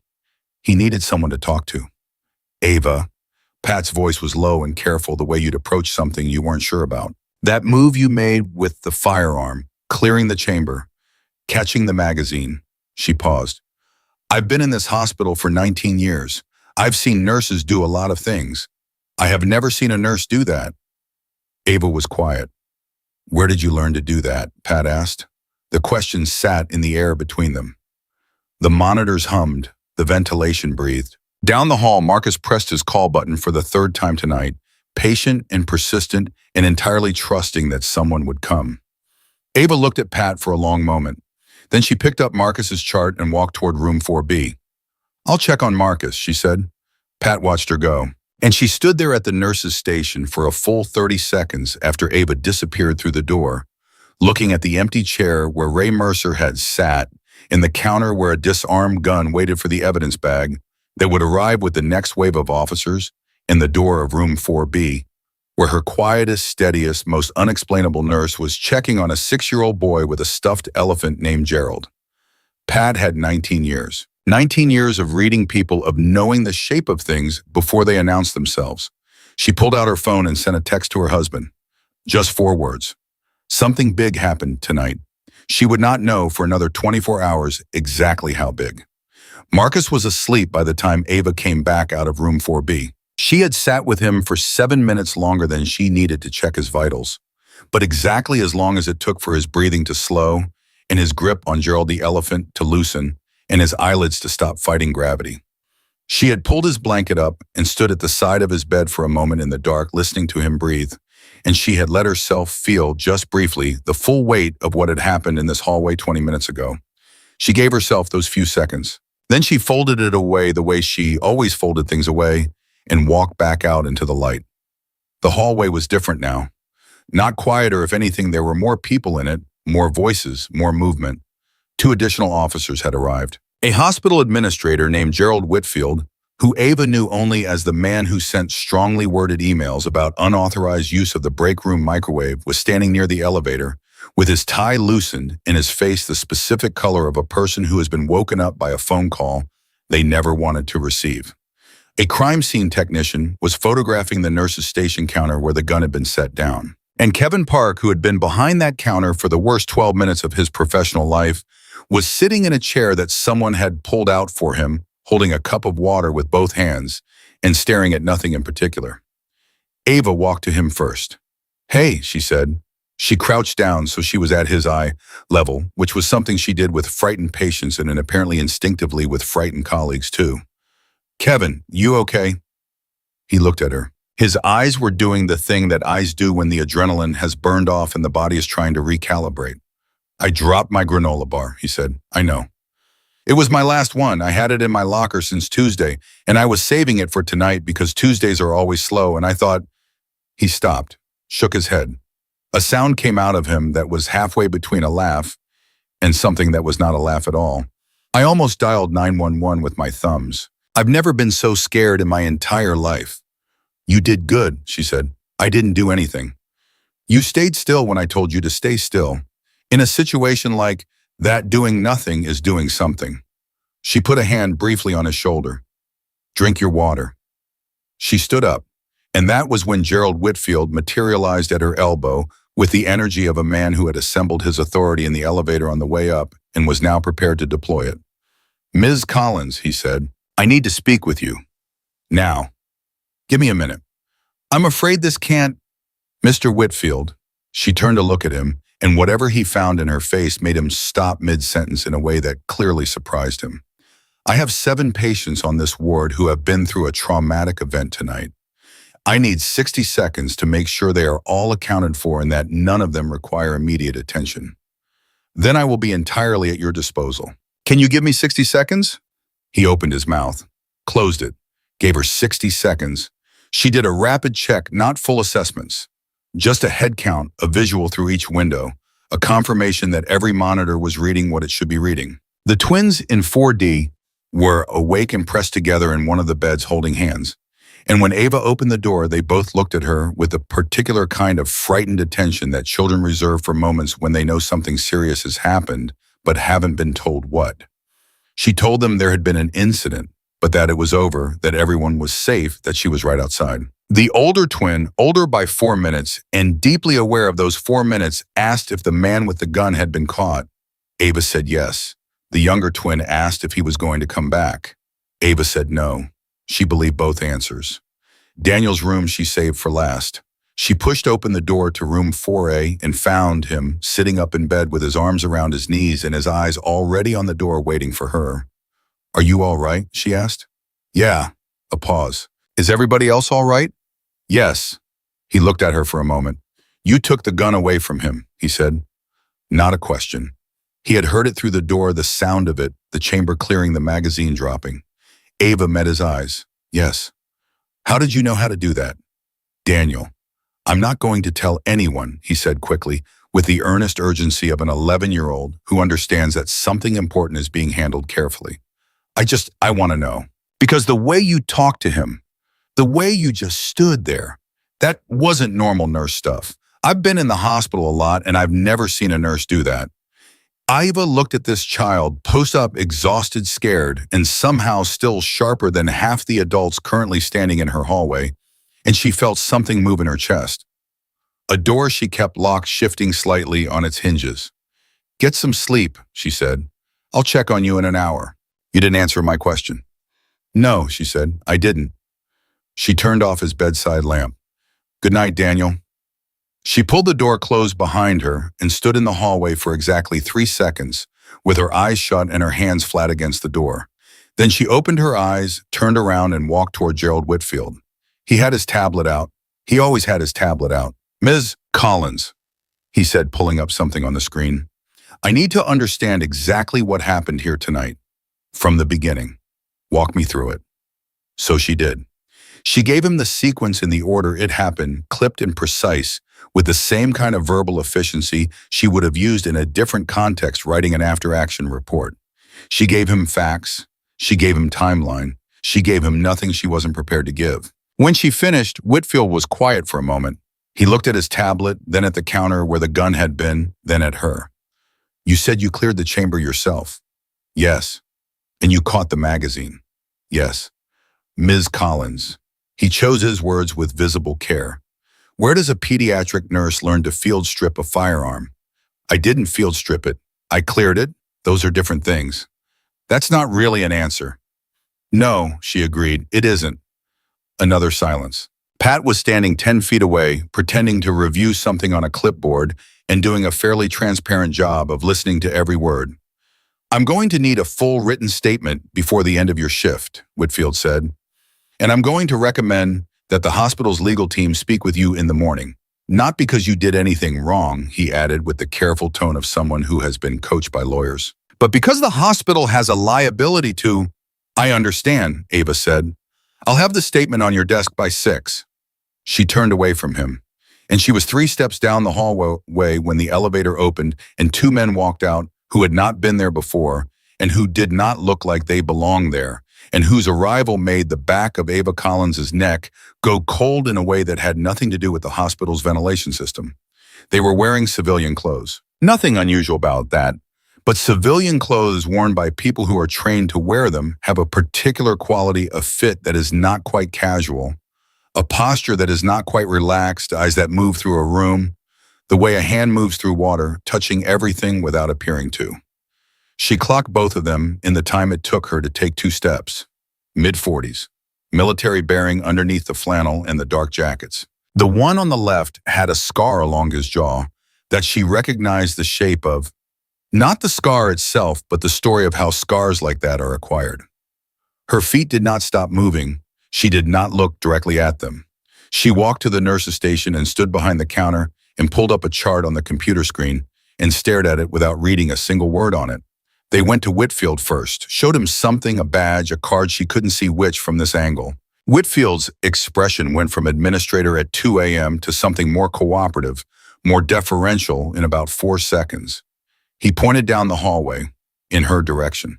He needed someone to talk to. Ava, Pat's voice was low and careful, the way you'd approach something you weren't sure about. That move you made with the firearm, clearing the chamber, catching the magazine. She paused. I've been in this hospital for 19 years. I've seen nurses do a lot of things. I have never seen a nurse do that. Ava was quiet. Where did you learn to do that? Pat asked. The question sat in the air between them. The monitors hummed, the ventilation breathed. Down the hall, Marcus pressed his call button for the third time tonight, patient and persistent and entirely trusting that someone would come. Ava looked at Pat for a long moment. Then she picked up Marcus's chart and walked toward room 4B. I'll check on Marcus, she said. Pat watched her go. And she stood there at the nurse's station for a full 30 seconds after Ava disappeared through the door, looking at the empty chair where Ray Mercer had sat, in the counter where a disarmed gun waited for the evidence bag that would arrive with the next wave of officers, and the door of room 4B, where her quietest, steadiest, most unexplainable nurse was checking on a 6-year-old boy with a stuffed elephant named Gerald. Pat had 19 years. 19 years of reading people, of knowing the shape of things before they announced themselves. She pulled out her phone and sent a text to her husband. Just 4 words. Something big happened tonight. She would not know for another 24 hours exactly how big. Marcus was asleep by the time Ava came back out of room 4B. She had sat with him for 7 minutes longer than she needed to check his vitals, but exactly as long as it took for his breathing to slow and his grip on Gerald the elephant to loosen and his eyelids to stop fighting gravity. She had pulled his blanket up and stood at the side of his bed for a moment in the dark, listening to him breathe, and she had let herself feel, just briefly, the full weight of what had happened in this hallway 20 minutes ago. She gave herself those few seconds. Then she folded it away the way she always folded things away and walked back out into the light. The hallway was different now. Not quieter, if anything, there were more people in it, more voices, more movement. 2 additional officers had arrived. A hospital administrator named Gerald Whitfield, who Ava knew only as the man who sent strongly worded emails about unauthorized use of the break room microwave, was standing near the elevator, with his tie loosened and his face the specific color of a person who has been woken up by a phone call they never wanted to receive. A crime scene technician was photographing the nurse's station counter where the gun had been set down. And Kevin Park, who had been behind that counter for the worst 12 minutes of his professional life, was sitting in a chair that someone had pulled out for him, holding a cup of water with both hands and staring at nothing in particular. Ava walked to him first. Hey, she said. She crouched down so she was at his eye level, which was something she did with frightened patients and apparently instinctively with frightened colleagues too. Kevin, you okay? He looked at her. His eyes were doing the thing that eyes do when the adrenaline has burned off and the body is trying to recalibrate. I dropped my granola bar, he said. I know. It was my last one. I had it in my locker since Tuesday, and I was saving it for tonight because Tuesdays are always slow, and I thought... He stopped, shook his head. A sound came out of him that was halfway between a laugh and something that was not a laugh at all. I almost dialed 911 with my thumbs. I've never been so scared in my entire life. You did good, she said. I didn't do anything. You stayed still when I told you to stay still. In a situation like that, doing nothing is doing something. She put a hand briefly on his shoulder. Drink your water. She stood up, and that was when Gerald Whitfield materialized at her elbow with the energy of a man who had assembled his authority in the elevator on the way up and was now prepared to deploy it. Ms. Collins, he said, I need to speak with you. Now. Give me a minute. I'm afraid this can't. Mr. Whitfield. She turned to look at him, and whatever he found in her face made him stop mid-sentence in a way that clearly surprised him. I have 7 patients on this ward who have been through a traumatic event tonight. I need 60 seconds to make sure they are all accounted for and that none of them require immediate attention. Then I will be entirely at your disposal. Can you give me 60 seconds? He opened his mouth, closed it, gave her 60 seconds. She did a rapid check, not full assessments. Just a head count, a visual through each window, a confirmation that every monitor was reading what it should be reading. The twins in 4D were awake and pressed together in one of the beds holding hands. And when Ava opened the door, they both looked at her with a particular kind of frightened attention that children reserve for moments when they know something serious has happened, but haven't been told what. She told them there had been an incident, but that it was over, that everyone was safe, that she was right outside. The older twin, older by 4 minutes, and deeply aware of those 4 minutes, asked if the man with the gun had been caught. Ava said yes. The younger twin asked if he was going to come back. Ava said no. She believed both answers. Daniel's room she saved for last. She pushed open the door to room 4A and found him sitting up in bed with his arms around his knees and his eyes already on the door waiting for her. Are you all right? She asked. Yeah. A pause. Is everybody else all right? Yes. He looked at her for a moment. You took the gun away from him, he said. Not a question. He had heard it through the door, the sound of it, the chamber clearing, the magazine dropping. Ava met his eyes. Yes. How did you know how to do that? Daniel. I'm not going to tell anyone, he said quickly, with the earnest urgency of an 11-year-old who understands that something important is being handled carefully. I want to know. Because the way you talked to him, the way you just stood there, that wasn't normal nurse stuff. I've been in the hospital a lot and I've never seen a nurse do that. Ava looked at this child, post up, exhausted, scared, and somehow still sharper than half the adults currently standing in her hallway, and she felt something move in her chest. A door she kept locked, shifting slightly on its hinges. Get some sleep, she said. I'll check on you in an hour. You didn't answer my question. No, she said, I didn't. She turned off his bedside lamp. Good night, Daniel. She pulled the door closed behind her and stood in the hallway for exactly 3 seconds, with her eyes shut and her hands flat against the door. Then she opened her eyes, turned around, and walked toward Gerald Whitfield. He had his tablet out. He always had his tablet out. Ms. Collins, he said, pulling up something on the screen. I need to understand exactly what happened here tonight. From the beginning. Walk me through it. So she did. She gave him the sequence in the order it happened, clipped and precise, with the same kind of verbal efficiency she would have used in a different context writing an after-action report. She gave him facts. She gave him timeline. She gave him nothing she wasn't prepared to give. When she finished, Whitfield was quiet for a moment. He looked at his tablet, then at the counter where the gun had been, then at her. You said you cleared the chamber yourself. Yes. And you caught the magazine. Yes. Ms. Collins. He chose his words with visible care. Where does a pediatric nurse learn to field strip a firearm? I didn't field strip it. I cleared it. Those are different things. That's not really an answer. No, she agreed, it isn't. Another silence. Pat was standing 10 feet away, pretending to review something on a clipboard and doing a fairly transparent job of listening to every word. I'm going to need a full written statement before the end of your shift, Whitfield said. And I'm going to recommend that the hospital's legal team speak with you in the morning. Not because you did anything wrong, he added with the careful tone of someone who has been coached by lawyers, but because the hospital has a liability to. I understand, Ava said. I'll have the statement on your desk by 6. She turned away from him, and she was 3 steps down the hallway when the elevator opened and 2 men walked out who had not been there before and who did not look like they belonged there, and whose arrival made the back of Ava Collins's neck go cold in a way that had nothing to do with the hospital's ventilation system. They were wearing civilian clothes. Nothing unusual about that, but civilian clothes worn by people who are trained to wear them have a particular quality of fit that is not quite casual, a posture that is not quite relaxed, eyes that move through a room, the way a hand moves through water, touching everything without appearing to. She clocked both of them in the time it took her to take 2 steps. Mid-40s. Military bearing underneath the flannel and the dark jackets. The one on the left had a scar along his jaw that she recognized the shape of. Not the scar itself, but the story of how scars like that are acquired. Her feet did not stop moving. She did not look directly at them. She walked to the nurse's station and stood behind the counter and pulled up a chart on the computer screen and stared at it without reading a single word on it. They went to Whitfield first, showed him something, a badge, a card, she couldn't see which from this angle. Whitfield's expression went from administrator at 2 a.m. to something more cooperative, more deferential in about 4 seconds. He pointed down the hallway, in her direction.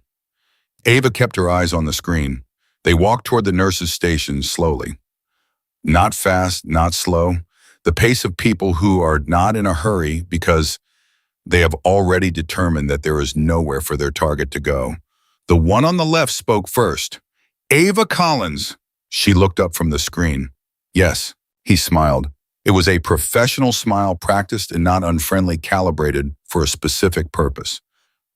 Ava kept her eyes on the screen. They walked toward the nurse's station slowly. Not fast, not slow. The pace of people who are not in a hurry because they have already determined that there is nowhere for their target to go. The one on the left spoke first. Ava Collins. She looked up from the screen. Yes, he smiled. It was a professional smile, practiced and not unfriendly, calibrated for a specific purpose.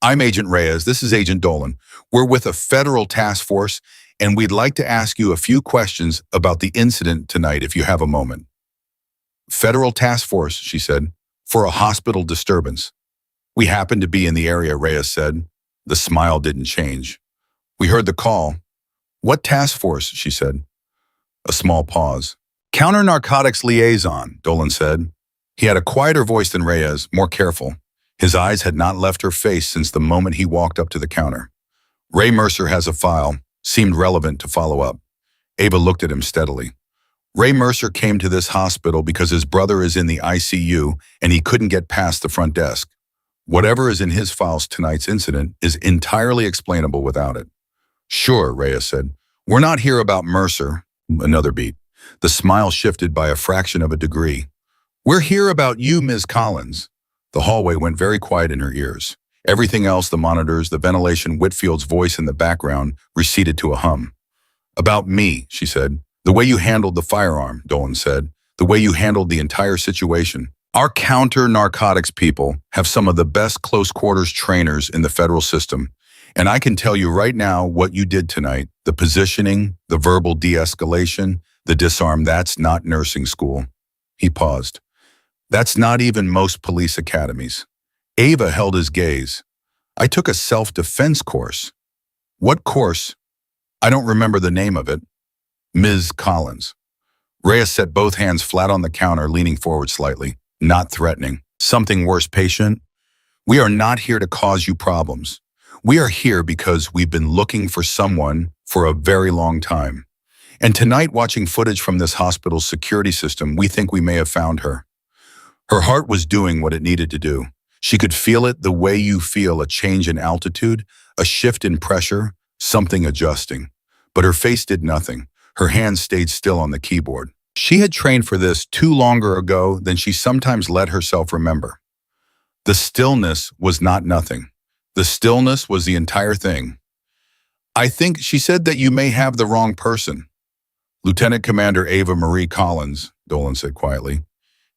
I'm Agent Reyes. This is Agent Dolan. We're with a federal task force, and we'd like to ask you a few questions about the incident tonight, if you have a moment. Federal task force, she said, for a hospital disturbance. We happen to be in the area, Reyes said. The smile didn't change. We heard the call. What task force, she said. A small pause. Counter-narcotics liaison, Dolan said. He had a quieter voice than Reyes, more careful. His eyes had not left her face since the moment he walked up to the counter. Ray Mercer has a file, seemed relevant to follow up. Ava looked at him steadily. Ray Mercer came to this hospital because his brother is in the ICU and he couldn't get past the front desk. Whatever is in his files tonight's incident is entirely explainable without it. Sure, Reyes said. We're not here about Mercer. Another beat. The smile shifted by a fraction of a degree. We're here about you, Ms. Collins. The hallway went very quiet in her ears. Everything else, the monitors, the ventilation, Whitfield's voice in the background, receded to a hum. About me, she said. The way you handled the firearm, Dolan said. The way you handled the entire situation. Our counter-narcotics people have some of the best close-quarters trainers in the federal system. And I can tell you right now what you did tonight, the positioning, the verbal de-escalation, the disarm, that's not nursing school. He paused. That's not even most police academies. Ava held his gaze. I took a self-defense course. What course? I don't remember the name of it. Ms. Collins. Reyes set both hands flat on the counter, leaning forward slightly, not threatening. Something worse, patient? We are not here to cause you problems. We are here because we've been looking for someone for a very long time. And tonight, watching footage from this hospital's security system, we think we may have found her. Her heart was doing what it needed to do. She could feel it the way you feel a change in altitude, a shift in pressure, something adjusting. But her face did nothing. Her hands stayed still on the keyboard. She had trained for this too longer ago than she sometimes let herself remember. The stillness was not nothing. The stillness was the entire thing. I think she said that you may have the wrong person. Lieutenant Commander Ava Marie Collins, Dolan said quietly.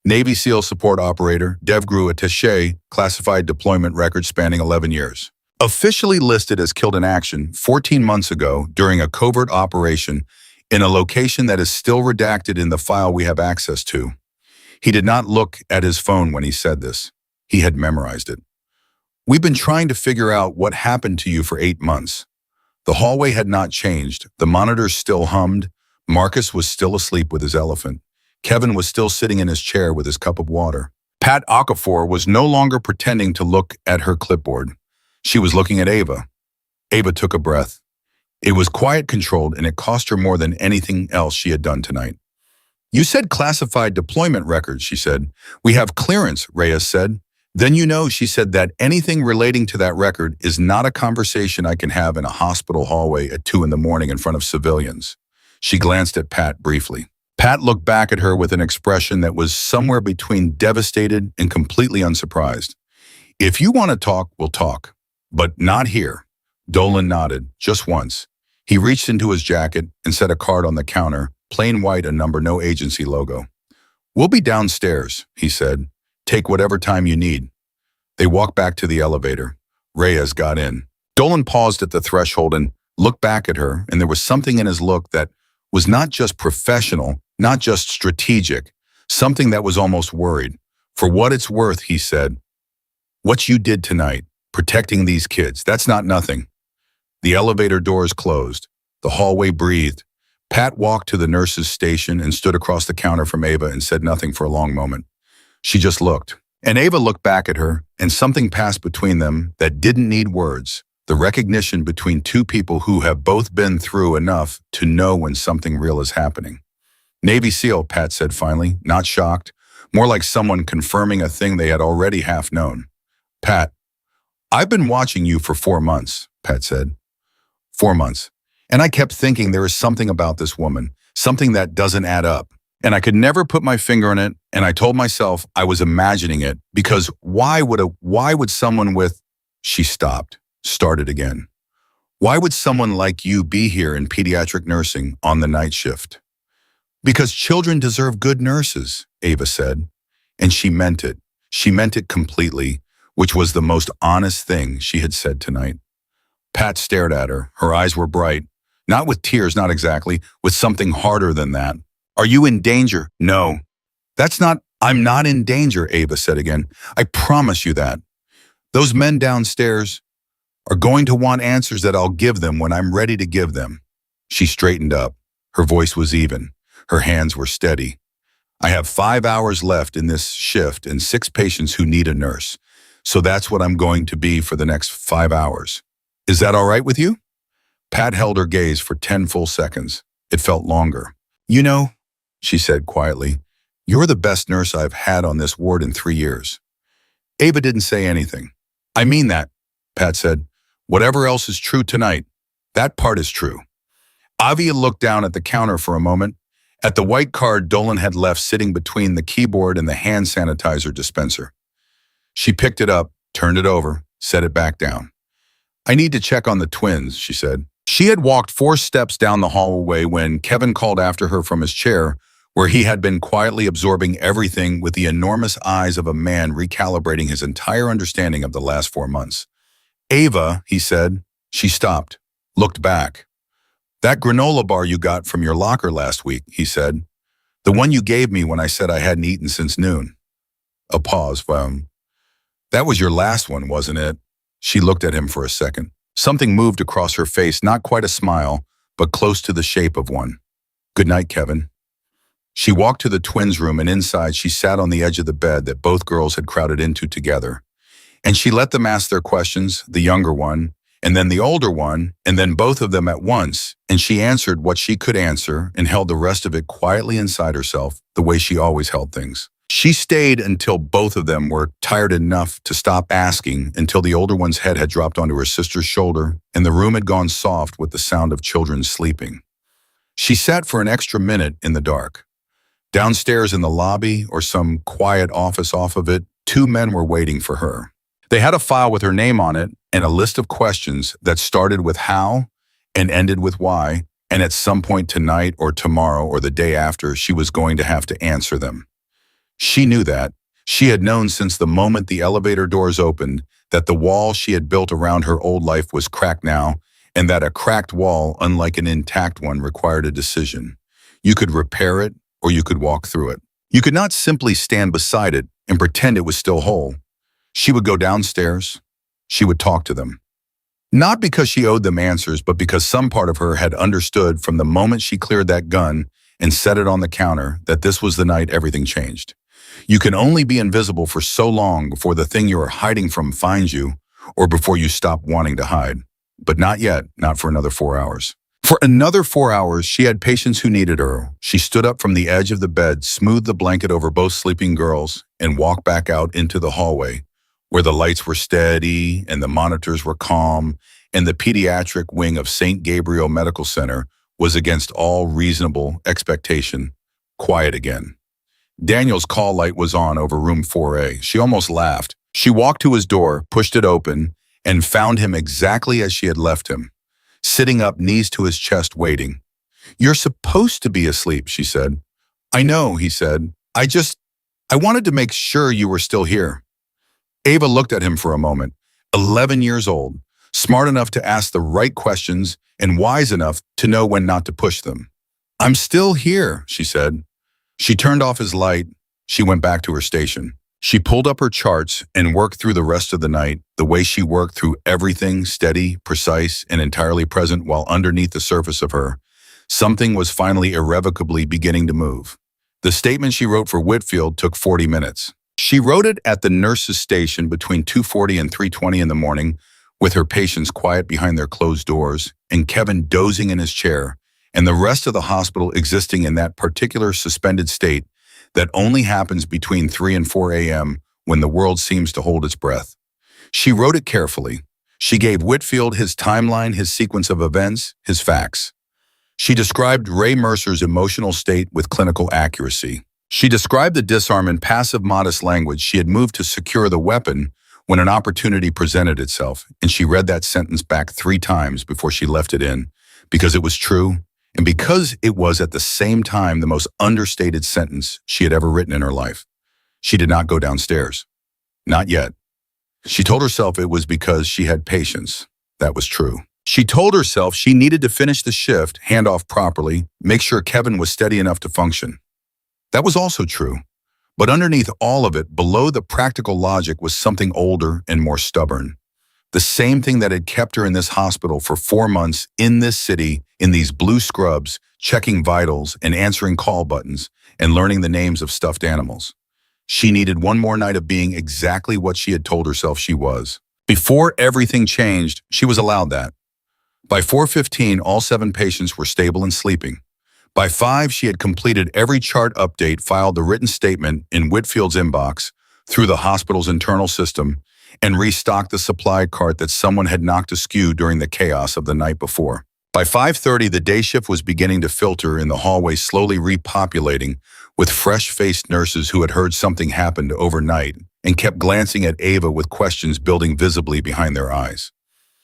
Navy SEAL support operator, DevGru attaché, classified deployment record spanning 11 years. Officially listed as killed in action 14 months ago during a covert operation in a location that is still redacted in the file we have access to. He did not look at his phone when he said this. He had memorized it. We've been trying to figure out what happened to you for 8 months. The hallway had not changed. The monitors still hummed. Marcus was still asleep with his elephant. Kevin was still sitting in his chair with his cup of water. Pat Okafor was no longer pretending to look at her clipboard. She was looking at Ava. Ava took a breath. It was quiet, controlled, and it cost her more than anything else she had done tonight. You said classified deployment records, she said. We have clearance, Reyes said. Then you know, she said, that anything relating to that record is not a conversation I can have in a hospital hallway at 2 a.m. in front of civilians. She glanced at Pat briefly. Pat looked back at her with an expression that was somewhere between devastated and completely unsurprised. If you want to talk, we'll talk. But not here. Dolan nodded, just once. He reached into his jacket and set a card on the counter, plain white, a number, no agency logo. We'll be downstairs, he said. Take whatever time you need. They walked back to the elevator. Reyes got in. Dolan paused at the threshold and looked back at her, and there was something in his look that was not just professional, not just strategic, something that was almost worried. For what it's worth, he said, what you did tonight, protecting these kids, that's not nothing. The elevator doors closed. The hallway breathed. Pat walked to the nurse's station and stood across the counter from Ava and said nothing for a long moment. She just looked. And Ava looked back at her, and something passed between them that didn't need words. The recognition between two people who have both been through enough to know when something real is happening. Navy SEAL, Pat said finally, not shocked, more like someone confirming a thing they had already half known. Pat, I've been watching you for 4 months, Pat said. 4 months. And I kept thinking there is something about this woman, something that doesn't add up. And I could never put my finger on it, and I told myself I was imagining it, because why would someone with... She stopped, started again. Why would someone like you be here in pediatric nursing on the night shift? Because children deserve good nurses, Ava said. And she meant it. She meant it completely, which was the most honest thing she had said tonight. Pat stared at her. Her eyes were bright. Not with tears, not exactly, with something harder than that. Are you in danger? No. I'm not in danger, Ava said again. I promise you that. Those men downstairs are going to want answers that I'll give them when I'm ready to give them. She straightened up. Her voice was even. Her hands were steady. I have 5 hours left in this shift and 6 patients who need a nurse. So that's what I'm going to be for the next 5 hours. Is that all right with you? Pat held her gaze for 10 full seconds. It felt longer. You know, she said quietly, you're the best nurse I've had on this ward in 3 years. Ava didn't say anything. I mean that, Pat said. Whatever else is true tonight, that part is true. Avi looked down at the counter for a moment, at the white card Dolan had left sitting between the keyboard and the hand sanitizer dispenser. She picked it up, turned it over, set it back down. I need to check on the twins, she said. She had walked 4 steps down the hallway when Kevin called after her from his chair, where he had been quietly absorbing everything with the enormous eyes of a man recalibrating his entire understanding of the last 4 months. Ava, he said. She stopped, looked back. That granola bar you got from your locker last week, he said. The one you gave me when I said I hadn't eaten since noon. A pause. That was your last one, wasn't it? She looked at him for a second. Something moved across her face, not quite a smile, but close to the shape of one. Good night, Kevin. She walked to the twins' room, and inside she sat on the edge of the bed that both girls had crowded into together. And she let them ask their questions, the younger one, and then the older one, and then both of them at once, and she answered what she could answer and held the rest of it quietly inside herself, the way she always held things. She stayed until both of them were tired enough to stop asking, until the older one's head had dropped onto her sister's shoulder and the room had gone soft with the sound of children sleeping. She sat for an extra minute in the dark. Downstairs in the lobby, or some quiet office off of it, 2 men were waiting for her. They had a file with her name on it and a list of questions that started with how and ended with why, and at some point tonight or tomorrow or the day after, she was going to have to answer them. She knew that. She had known since the moment the elevator doors opened that the wall she had built around her old life was cracked now, and that a cracked wall, unlike an intact one, required a decision. You could repair it, or you could walk through it. You could not simply stand beside it and pretend it was still whole. She would go downstairs. She would talk to them. Not because she owed them answers, but because some part of her had understood from the moment she cleared that gun and set it on the counter that this was the night everything changed. You can only be invisible for so long before the thing you are hiding from finds you, or before you stop wanting to hide. But not yet, not for another 4 hours. For another 4 hours, she had patients who needed her. She stood up from the edge of the bed, smoothed the blanket over both sleeping girls, and walked back out into the hallway, where the lights were steady and the monitors were calm, and the pediatric wing of St. Gabriel Medical Center was against all reasonable expectation, quiet again. Daniel's call light was on over room 4A. She almost laughed. She walked to his door, pushed it open, and found him exactly as she had left him, sitting up, knees to his chest, waiting. You're supposed to be asleep, she said. I know, he said. I wanted to make sure you were still here. Ava looked at him for a moment. 11 years old, smart enough to ask the right questions and wise enough to know when not to push them. "I'm still here," she said. She turned off his light. She went back to her station. She pulled up her charts and worked through the rest of the night the way she worked through everything, steady, precise, and entirely present, while underneath the surface of her, something was finally irrevocably beginning to move. The statement she wrote for Whitfield took 40 minutes. She wrote it at the nurse's station between 2:40 and 3:20 in the morning, with her patients quiet behind their closed doors and Kevin dozing in his chair, and the rest of the hospital existing in that particular suspended state that only happens between 3 and 4 a.m. when the world seems to hold its breath. She wrote it carefully. She gave Whitfield his timeline, his sequence of events, his facts. She described Ray Mercer's emotional state with clinical accuracy. She described the disarm in passive, modest language. She had moved to secure the weapon when an opportunity presented itself, and she read that sentence back 3 times before she left it in, because it was true, and because it was at the same time the most understated sentence she had ever written in her life. She did not go downstairs. Not yet. She told herself it was because she had patience. That was true. She told herself she needed to finish the shift, hand off properly, make sure Kevin was steady enough to function. That was also true. But underneath all of it, below the practical logic, was something older and more stubborn. The same thing that had kept her in this hospital for 4 months, in this city, in these blue scrubs, checking vitals and answering call buttons and learning the names of stuffed animals. She needed one more night of being exactly what she had told herself she was. Before everything changed, she was allowed that. By 4:15, all 7 patients were stable and sleeping. By 5, she had completed every chart update, filed the written statement in Whitfield's inbox through the hospital's internal system, and restocked the supply cart that someone had knocked askew during the chaos of the night before. By 5:30, the day shift was beginning to filter in the hallway, slowly repopulating with fresh-faced nurses who had heard something happened overnight and kept glancing at Ava with questions building visibly behind their eyes.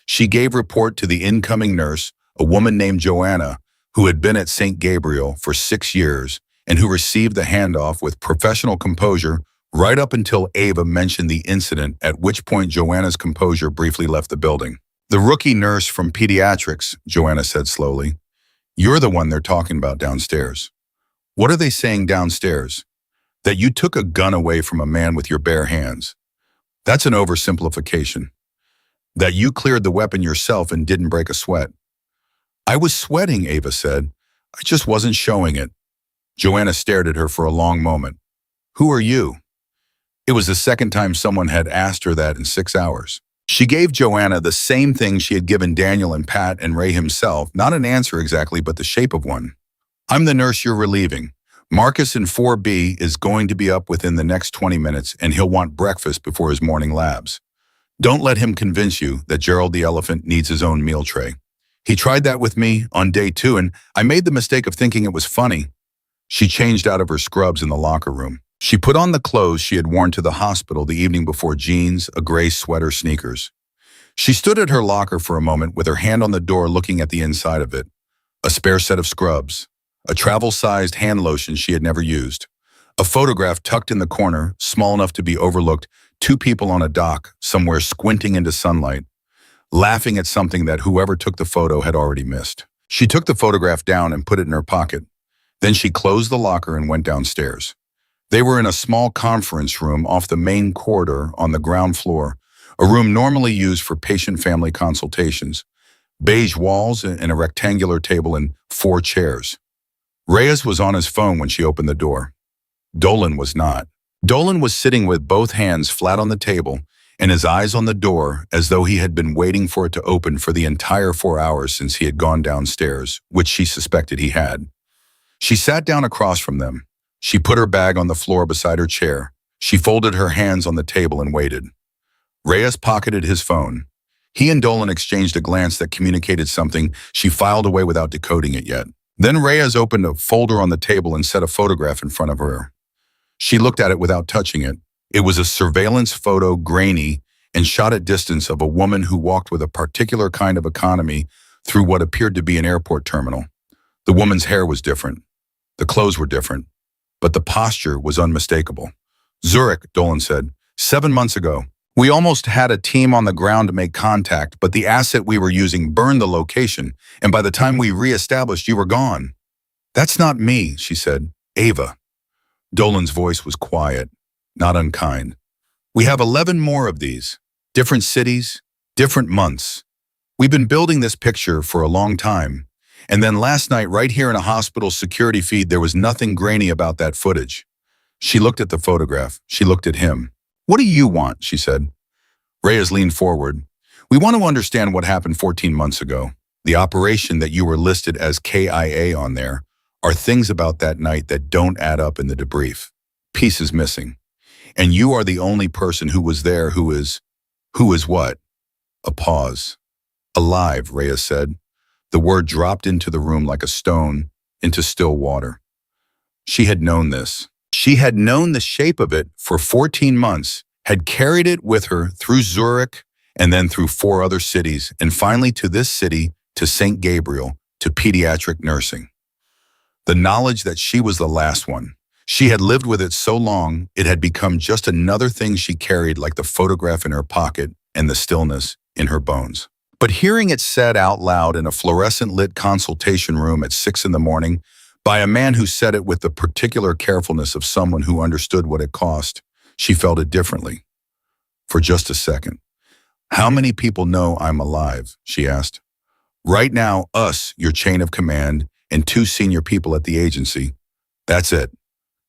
She gave report to the incoming nurse, a woman named Joanna, who had been at St. Gabriel for 6 years and who received the handoff with professional composure right up until Ava mentioned the incident, at which point Joanna's composure briefly left the building. "The rookie nurse from pediatrics," Joanna said slowly. "You're the one they're talking about downstairs." "What are they saying downstairs?" "That you took a gun away from a man with your bare hands." "That's an oversimplification." "That you cleared the weapon yourself and didn't break a sweat." "I was sweating," Ava said. "I just wasn't showing it." Joanna stared at her for a long moment. "Who are you?" It was the second time someone had asked her that in 6 hours. She gave Joanna the same thing she had given Daniel and Pat and Ray himself, not an answer exactly, but the shape of one. "I'm the nurse you're relieving. Marcus in 4B is going to be up within the next 20 minutes, and he'll want breakfast before his morning labs. Don't let him convince you that Gerald the elephant needs his own meal tray. He tried that with me on day 2, and I made the mistake of thinking it was funny." She changed out of her scrubs in the locker room. She put on the clothes she had worn to the hospital the evening before: jeans, a gray sweater, sneakers. She stood at her locker for a moment with her hand on the door, looking at the inside of it. A spare set of scrubs, a travel-sized hand lotion she had never used, a photograph tucked in the corner, small enough to be overlooked, 2 people on a dock somewhere squinting into sunlight, laughing at something that whoever took the photo had already missed. She took the photograph down and put it in her pocket. Then she closed the locker and went downstairs. They were in a small conference room off the main corridor on the ground floor, a room normally used for patient-family consultations. Beige walls and a rectangular table and 4 chairs. Reyes was on his phone when she opened the door. Dolan was not. Dolan was sitting with both hands flat on the table and his eyes on the door, as though he had been waiting for it to open for the entire 4 hours since he had gone downstairs, which she suspected he had. She sat down across from them. She put her bag on the floor beside her chair. She folded her hands on the table and waited. Reyes pocketed his phone. He and Dolan exchanged a glance that communicated something she filed away without decoding it yet. Then Reyes opened a folder on the table and set a photograph in front of her. She looked at it without touching it. It was a surveillance photo, grainy, and shot at distance, of a woman who walked with a particular kind of economy through what appeared to be an airport terminal. The woman's hair was different. The clothes were different. But the posture was unmistakable. "Zurich," Dolan said. "7 months ago. We almost had a team on the ground to make contact, but the asset we were using burned the location, and by the time we re-established, you were gone. That's not me, she said. Ava. Dolan's voice was quiet, not unkind. We have 11 more of these. Different cities, different months. We've been building this picture for a long time. And then last night, right here in a hospital security feed, there was nothing grainy about that footage. She looked at the photograph. She looked at him. What do you want? She said. Reyes leaned forward. We want to understand what happened 14 months ago. The operation that you were listed as KIA on there are things about that night that don't add up in the debrief. Pieces missing. And you are the only person who was there who is what? A pause. Alive, Reyes said. The word dropped into the room like a stone, into still water. She had known this. She had known the shape of it for 14 months, had carried it with her through Zurich and then through 4 other cities, and finally to this city, to St. Gabriel, to pediatric nursing. The knowledge that she was the last one. She had lived with it so long, it had become just another thing she carried, like the photograph in her pocket and the stillness in her bones. But hearing it said out loud in a fluorescent-lit consultation room at 6 in the morning by a man who said it with the particular carefulness of someone who understood what it cost, she felt it differently. For just a second. How many people know I'm alive? She asked. Right now, us, your chain of command, and 2 senior people at the agency. That's it.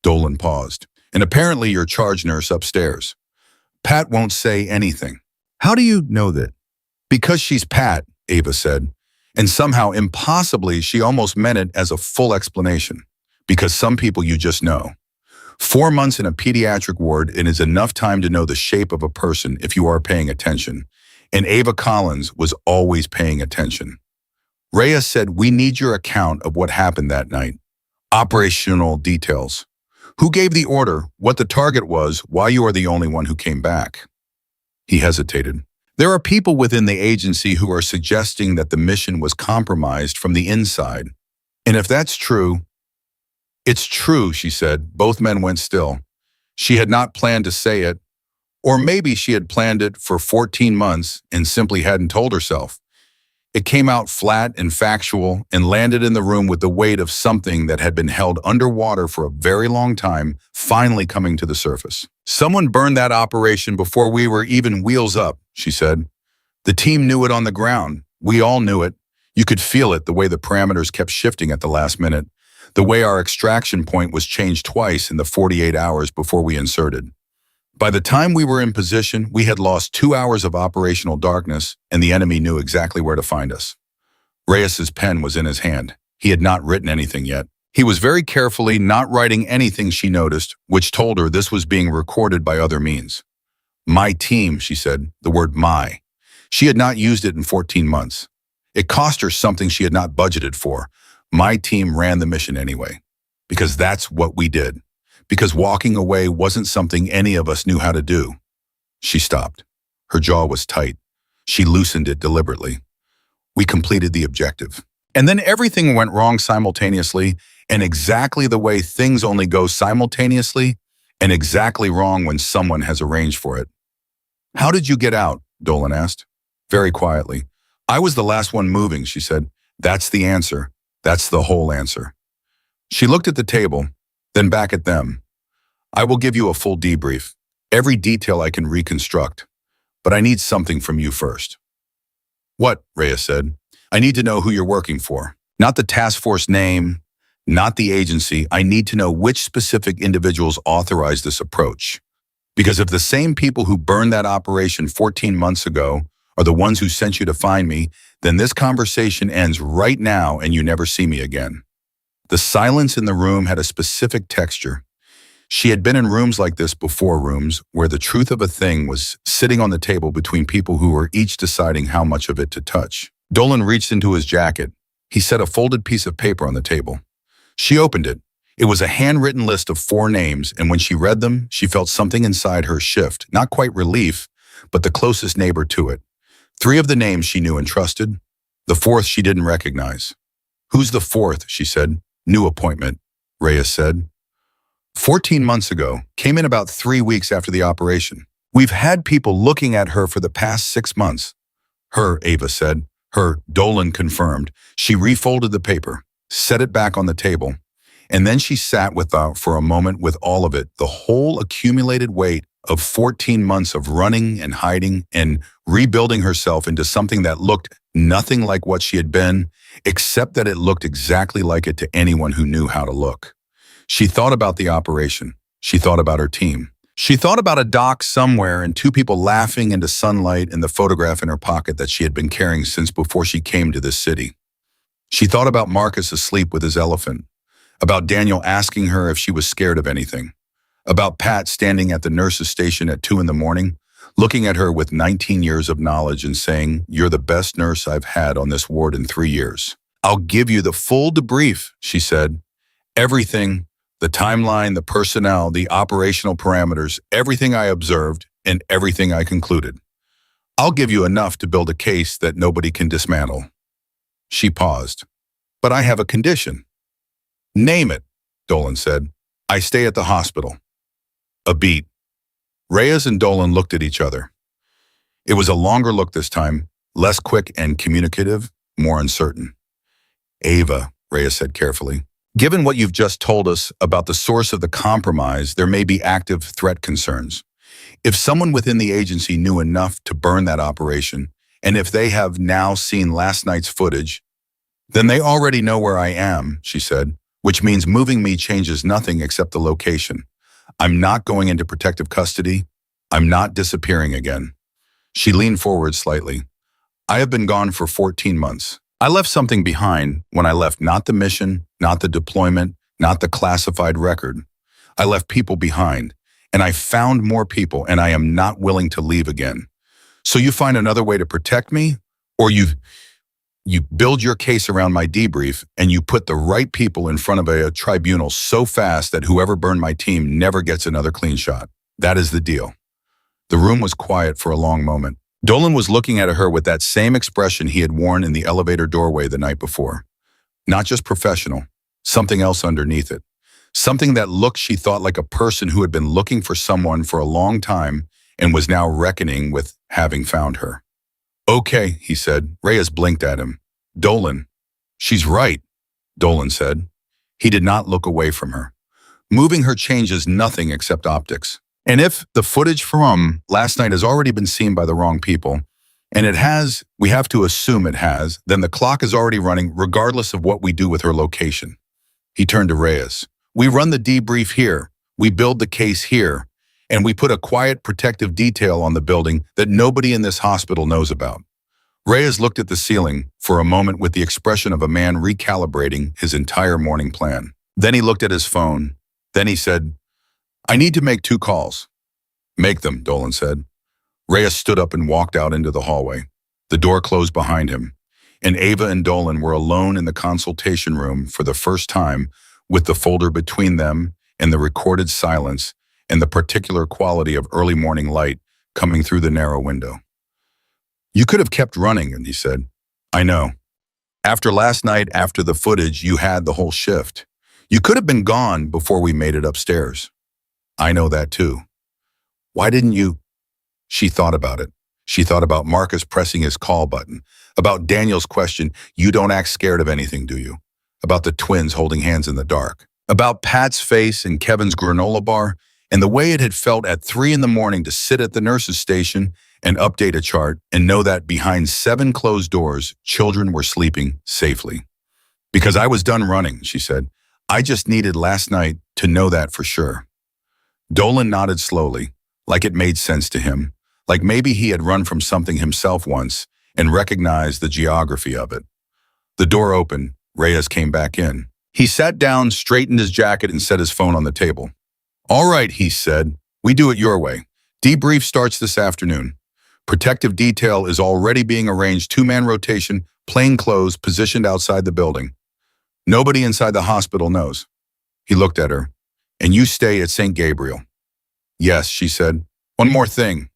Dolan paused. And apparently your charge nurse upstairs. Pat won't say anything. How do you know that? Because she's Pat, Ava said. And somehow, impossibly, she almost meant it as a full explanation. Because some people you just know. 4 months in a pediatric ward, it is enough time to know the shape of a person if you are paying attention. And Ava Collins was always paying attention. Reyes said, we need your account of what happened that night. Operational details. Who gave the order, what the target was, why you are the only one who came back. He hesitated. There are people within the agency who are suggesting that the mission was compromised from the inside. And if that's true, it's true, she said. Both men went still. She had not planned to say it, or maybe she had planned it for 14 months and simply hadn't told herself. It came out flat and factual and landed in the room with the weight of something that had been held underwater for a very long time, finally coming to the surface. Someone burned that operation before we were even wheels up, she said. The team knew it on the ground. We all knew it. You could feel it, the way the parameters kept shifting at the last minute, the way our extraction point was changed twice in the 48 hours before we inserted. By the time we were in position, we had lost 2 hours of operational darkness, and the enemy knew exactly where to find us. Reyes's pen was in his hand. He had not written anything yet. He was very carefully not writing anything she noticed, which told her this was being recorded by other means. My team, she said, the word my. She had not used it in 14 months. It cost her something she had not budgeted for. My team ran the mission anyway, because that's what we did. Because walking away wasn't something any of us knew how to do. She stopped. Her jaw was tight. She loosened it deliberately. We completed the objective. And then everything went wrong simultaneously, and exactly the way things only go simultaneously, and exactly wrong when someone has arranged for it. How did you get out? Dolan asked. Very quietly. I was the last one moving, she said. That's the answer. That's the whole answer. She looked at the table, then back at them. I will give you a full debrief, every detail I can reconstruct, but I need something from you first. What? Reyes said. I need to know who you're working for. Not the task force name, not the agency. I need to know which specific individuals authorized this approach. Because if the same people who burned that operation 14 months ago are the ones who sent you to find me, then this conversation ends right now and you never see me again. The silence in the room had a specific texture. She had been in rooms like this before, rooms where the truth of a thing was sitting on the table between people who were each deciding how much of it to touch. Dolan reached into his jacket. He set a folded piece of paper on the table. She opened it. It was a handwritten list of 4 names, and when she read them, she felt something inside her shift, not quite relief, but the closest neighbor to it. 3 of the names she knew and trusted. The 4th she didn't recognize. Who's the 4th? She said. New appointment, Reyes said. 14 months ago, came in about 3 weeks after the operation. We've had people looking at her for the past 6 months. Her, Ava said. Her, Dolan confirmed. She refolded the paper, set it back on the table, and then she sat for a moment with all of it, the whole accumulated weight of 14 months of running and hiding and rebuilding herself into something that looked nothing like what she had been, except that it looked exactly like it to anyone who knew how to look. She thought about the operation. She thought about her team. She thought about a dock somewhere and two people laughing into sunlight and the photograph in her pocket that she had been carrying since before she came to this city. She thought about Marcus asleep with his elephant, about Daniel asking her if she was scared of anything, about Pat standing at the nurse's station at 2 a.m, looking at her with 19 years of knowledge and saying, "You're the best nurse I've had on this ward in 3 years. I'll give you the full debrief," she said. "Everything, the timeline, the personnel, the operational parameters, everything I observed and everything I concluded. I'll give you enough to build a case that nobody can dismantle." She paused. "But I have a condition." "Name it," Dolan said. "I stay at the hospital." A beat. Reyes and Dolan looked at each other. It was a longer look this time, less quick and communicative, more uncertain. "Ava," Reyes said carefully, "given what you've just told us about the source of the compromise, there may be active threat concerns. If someone within the agency knew enough to burn that operation, and if they have now seen last night's footage, then they already know where I am," she said, "which means moving me changes nothing except the location. I'm not going into protective custody. I'm not disappearing again." She leaned forward slightly. "I have been gone for 14 months. I left something behind when I left, not the mission, not the deployment, not the classified record. I left people behind, and I found more people, and I am not willing to leave again. So you find another way to protect me, or you build your case around my debrief, and you put the right people in front of a tribunal so fast that whoever burned my team never gets another clean shot. That is the deal." The room was quiet for a long moment. Dolan was looking at her with that same expression he had worn in the elevator doorway the night before. Not just professional, something else underneath it. Something that looked, she thought, like a person who had been looking for someone for a long time and was now reckoning with having found her. "Okay," he said. Reyes blinked at him. "Dolan." "She's right," Dolan said. He did not look away from her. "Moving her changes nothing except optics. And if the footage from last night has already been seen by the wrong people, and it has, we have to assume it has, then the clock is already running regardless of what we do with her location." He turned to Reyes. "We run the debrief here, we build the case here, and we put a quiet protective detail on the building that nobody in this hospital knows about." Reyes looked at the ceiling for a moment with the expression of a man recalibrating his entire morning plan. Then he looked at his phone. Then he said, "I need to make 2 calls." "Make them," Dolan said. Reyes stood up and walked out into the hallway. The door closed behind him, and Ava and Dolan were alone in the consultation room for the first time, with the folder between them and the recorded silence and the particular quality of early morning light coming through the narrow window. "You could have kept running," and he said. "I know. After last night, after the footage, you had the whole shift. You could have been gone before we made it upstairs. I know that too. Why didn't you?" She thought about it. She thought about Marcus pressing his call button, about Daniel's question, "You don't act scared of anything, do you?" About the twins holding hands in the dark, about Pat's face and Kevin's granola bar, and the way it had felt at 3 a.m. to sit at the nurse's station and update a chart and know that behind 7 closed doors, children were sleeping safely. "Because I was done running," she said. "I just needed last night to know that for sure." Dolan nodded slowly, like it made sense to him, like maybe he had run from something himself once and recognized the geography of it. The door opened. Reyes came back in. He sat down, straightened his jacket, and set his phone on the table. "All right," he said. "We do it your way. Debrief starts this afternoon. Protective detail is already being arranged, 2-man rotation, plain clothes positioned outside the building. Nobody inside the hospital knows." He looked at her. "And you stay at St. Gabriel." "Yes," she said. "One more thing."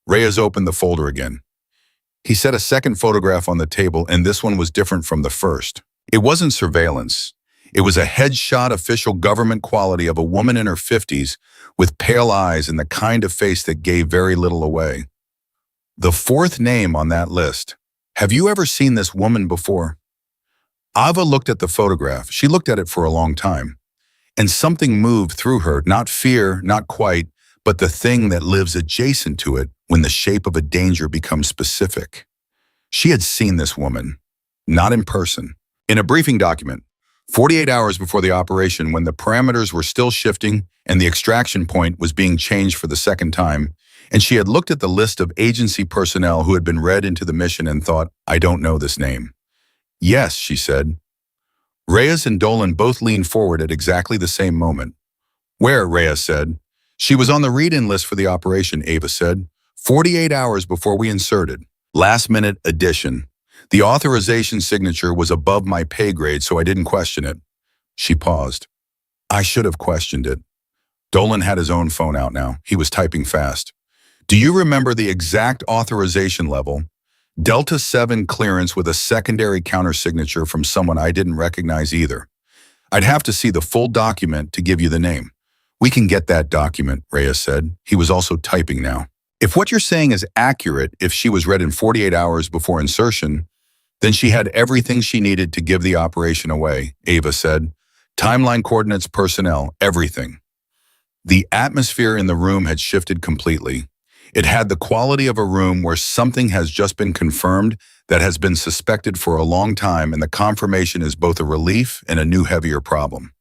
Reyes opened the folder again. He set a second photograph on the table, and this one was different from the first. It wasn't surveillance. It was a headshot official government quality of a woman in her 50s with pale eyes and the kind of face that gave very little away. The fourth name on that list. Have you ever seen this woman before? Ava looked at the photograph. She looked at it for a long time. And something moved through her, not fear, not quite, but the thing that lives adjacent to it when the shape of a danger becomes specific. She had seen this woman, not in person. In a briefing document, 48 hours before the operation, when the parameters were still shifting and the extraction point was being changed for the second time, and she had looked at the list of agency personnel who had been read into the mission and thought, I don't know this name. Yes, she said. Reyes and Dolan both leaned forward at exactly the same moment. Where? Reyes said. She was on the read-in list for the operation, Ava said. 48 hours before we inserted. Last-minute addition. The authorization signature was above my pay grade, so I didn't question it. She paused. I should have questioned it. Dolan had his own phone out now. He was typing fast. Do you remember the exact authorization level? Delta 7 clearance with a secondary countersignature from someone I didn't recognize either. I'd have to see the full document to give you the name. We can get that document, Reyes said. He was also typing now. If what you're saying is accurate, if she was read in 48 hours before insertion, then she had everything she needed to give the operation away, Ava said. Timeline coordinates, personnel, everything. The atmosphere in the room had shifted completely. It had the quality of a room where something has just been confirmed that has been suspected for a long time, and the confirmation is both a relief and a new heavier problem.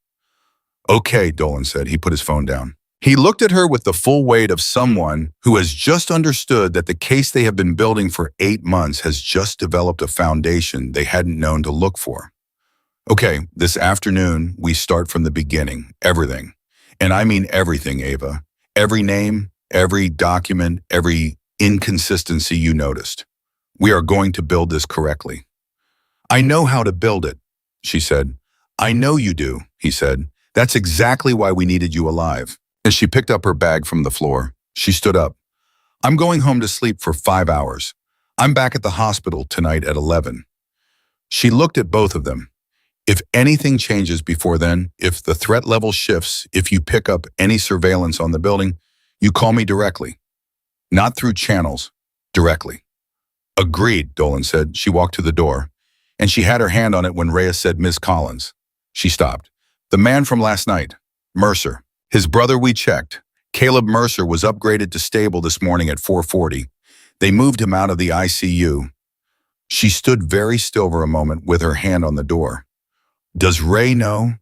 Okay, Dolan said. He put his phone down. He looked at her with the full weight of someone who has just understood that the case they have been building for 8 months has just developed a foundation they hadn't known to look for. Okay, this afternoon, we start from the beginning, everything. And I mean everything, Ava. Every name, every document, every inconsistency you noticed. We are going to build this correctly. I know how to build it, she said. I know you do, he said. That's exactly why we needed you alive. And she picked up her bag from the floor. She stood up. I'm going home to sleep for 5 hours. I'm back at the hospital tonight at 11. She looked at both of them. If anything changes before then, if the threat level shifts, if you pick up any surveillance on the building, you call me directly. Not through channels, directly. Agreed, Dolan said. She walked to the door, and she had her hand on it when Reyes said, Miss Collins. She stopped. The man from last night, Mercer. His brother we checked. Caleb Mercer was upgraded to stable this morning at 4:40. They moved him out of the ICU. She stood very still for a moment with her hand on the door. Does Ray know?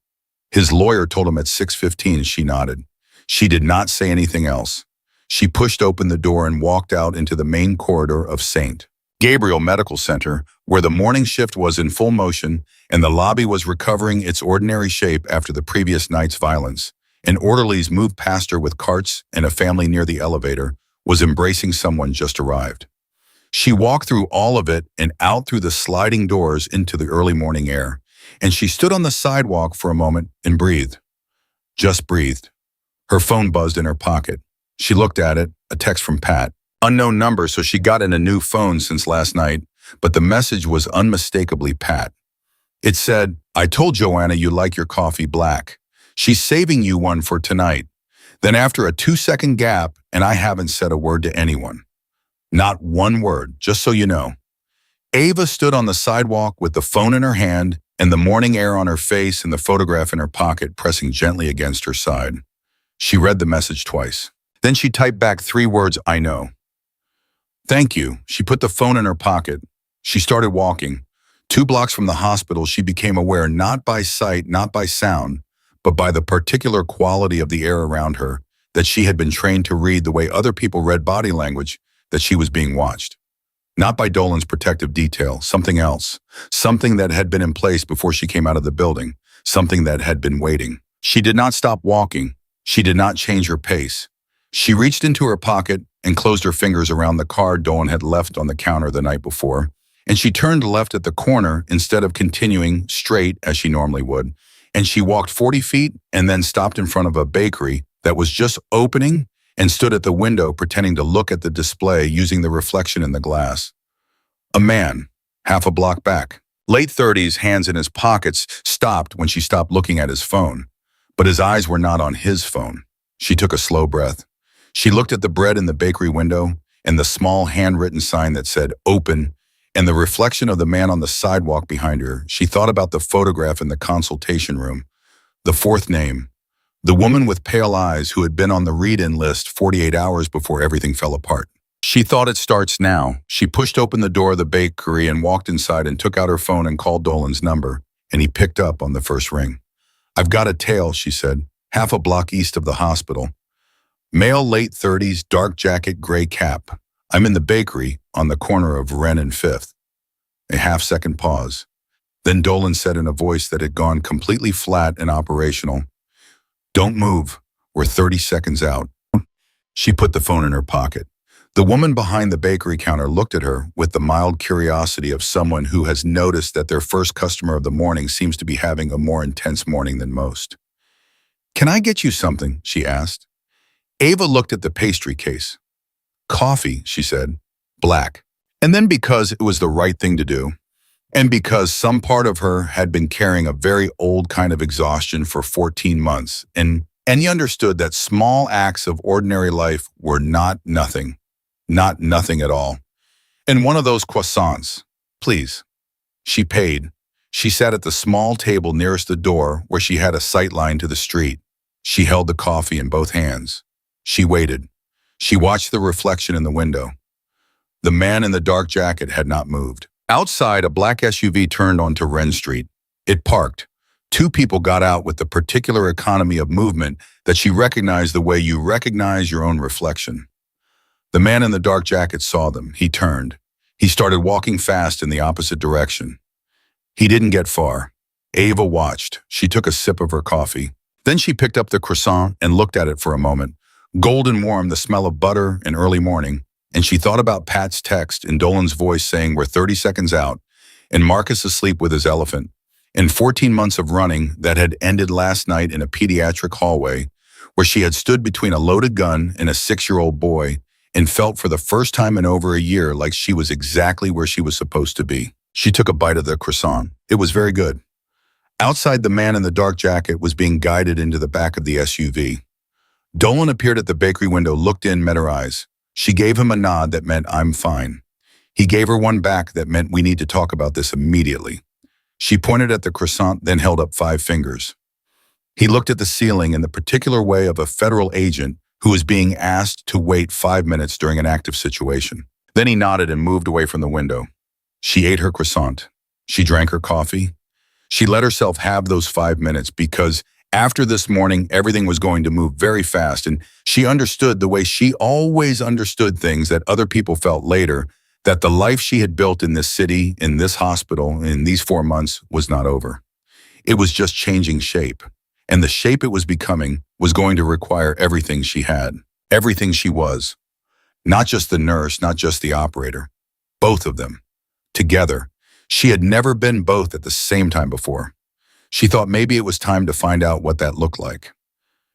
His lawyer told him at 6:15, she nodded. She did not say anything else. She pushed open the door and walked out into the main corridor of St. Gabriel Medical Center, where the morning shift was in full motion and the lobby was recovering its ordinary shape after the previous night's violence. And orderlies moved past her with carts, and a family near the elevator was embracing someone just arrived. She walked through all of it and out through the sliding doors into the early morning air, and she stood on the sidewalk for a moment and breathed. Just breathed. Her phone buzzed in her pocket. She looked at it, a text from Pat. Unknown number, so she got in a new phone since last night, but the message was unmistakably Pat. It said, I told Joanna you like your coffee black. She's saving you one for tonight. Then after a 2-second gap, and I haven't said a word to anyone. Not one word, just so you know. Ava stood on the sidewalk with the phone in her hand and the morning air on her face and the photograph in her pocket pressing gently against her side. She read the message twice. Then she typed back 3 words, I know. Thank you. She put the phone in her pocket. She started walking. 2 blocks from the hospital, she became aware not by sight, not by sound, but by the particular quality of the air around her, that she had been trained to read the way other people read body language, that she was being watched. Not by Dolan's protective detail, something else, something that had been in place before she came out of the building, something that had been waiting. She did not stop walking. She did not change her pace. She reached into her pocket and closed her fingers around the card Dolan had left on the counter the night before, and she turned left at the corner instead of continuing straight as she normally would, and she walked 40 feet and then stopped in front of a bakery that was just opening and stood at the window pretending to look at the display using the reflection in the glass. A man, half a block back, Late 30s, hands in his pockets, stopped when she stopped looking at his phone. But his eyes were not on his phone. She took a slow breath. She looked at the bread in the bakery window and the small handwritten sign that said open and the reflection of the man on the sidewalk behind her. She thought about the photograph in the consultation room, the fourth name, the woman with pale eyes who had been on the read-in list 48 hours before everything fell apart. She thought it starts now. She pushed open the door of the bakery and walked inside and took out her phone and called Dolan's number, and he picked up on the first ring. "I've got a tail," she said, "half a block east of the hospital. Male, late 30s, dark jacket, gray cap. I'm in the bakery on the corner of Wren and 5th. A half-second pause. Then Dolan said in a voice that had gone completely flat and operational, "Don't move. We're 30 seconds out." She put the phone in her pocket. The woman behind the bakery counter looked at her with the mild curiosity of someone who has noticed that their first customer of the morning seems to be having a more intense morning than most. "Can I get you something?" she asked. Ava looked at the pastry case. "Coffee," she said, "black." And then because it was the right thing to do, and because some part of her had been carrying a very old kind of exhaustion for 14 months, and you understood that small acts of ordinary life were not nothing at all. "And one of those croissants, please." She paid. She sat at the small table nearest the door where she had a sight line to the street. She held the coffee in both hands. She waited. She watched the reflection in the window. The man in the dark jacket had not moved. Outside, a black SUV turned onto Wren Street. It parked. Two people got out with the particular economy of movement that she recognized the way you recognize your own reflection. The man in the dark jacket saw them. He turned. He started walking fast in the opposite direction. He didn't get far. Ava watched. She took a sip of her coffee. Then she picked up the croissant and looked at it for a moment. Golden warm, the smell of butter and early morning. And she thought about Pat's text and Dolan's voice saying we're 30 seconds out, and Marcus asleep with his elephant, and 14 months of running that had ended last night in a pediatric hallway where she had stood between a loaded gun and a 6-year-old boy and felt for the first time in over a year like she was exactly where she was supposed to be. She took a bite of the croissant. It was very good. Outside, the man in the dark jacket was being guided into the back of the SUV. Dolan appeared at the bakery window, looked in, met her eyes. She gave him a nod that meant, "I'm fine." He gave her one back that meant, "We need to talk about this immediately." She pointed at the croissant, then held up 5 fingers. He looked at the ceiling in the particular way of a federal agent who was being asked to wait 5 minutes during an active situation. Then he nodded and moved away from the window. She ate her croissant. She drank her coffee. She let herself have those 5 minutes because after this morning, everything was going to move very fast, and she understood the way she always understood things that other people felt later, that the life she had built in this city, in this hospital, in these 4 months was not over. It was just changing shape, and the shape it was becoming was going to require everything she had, everything she was. Not just the nurse, not just the operator, both of them, together. She had never been both at the same time before. She thought maybe it was time to find out what that looked like.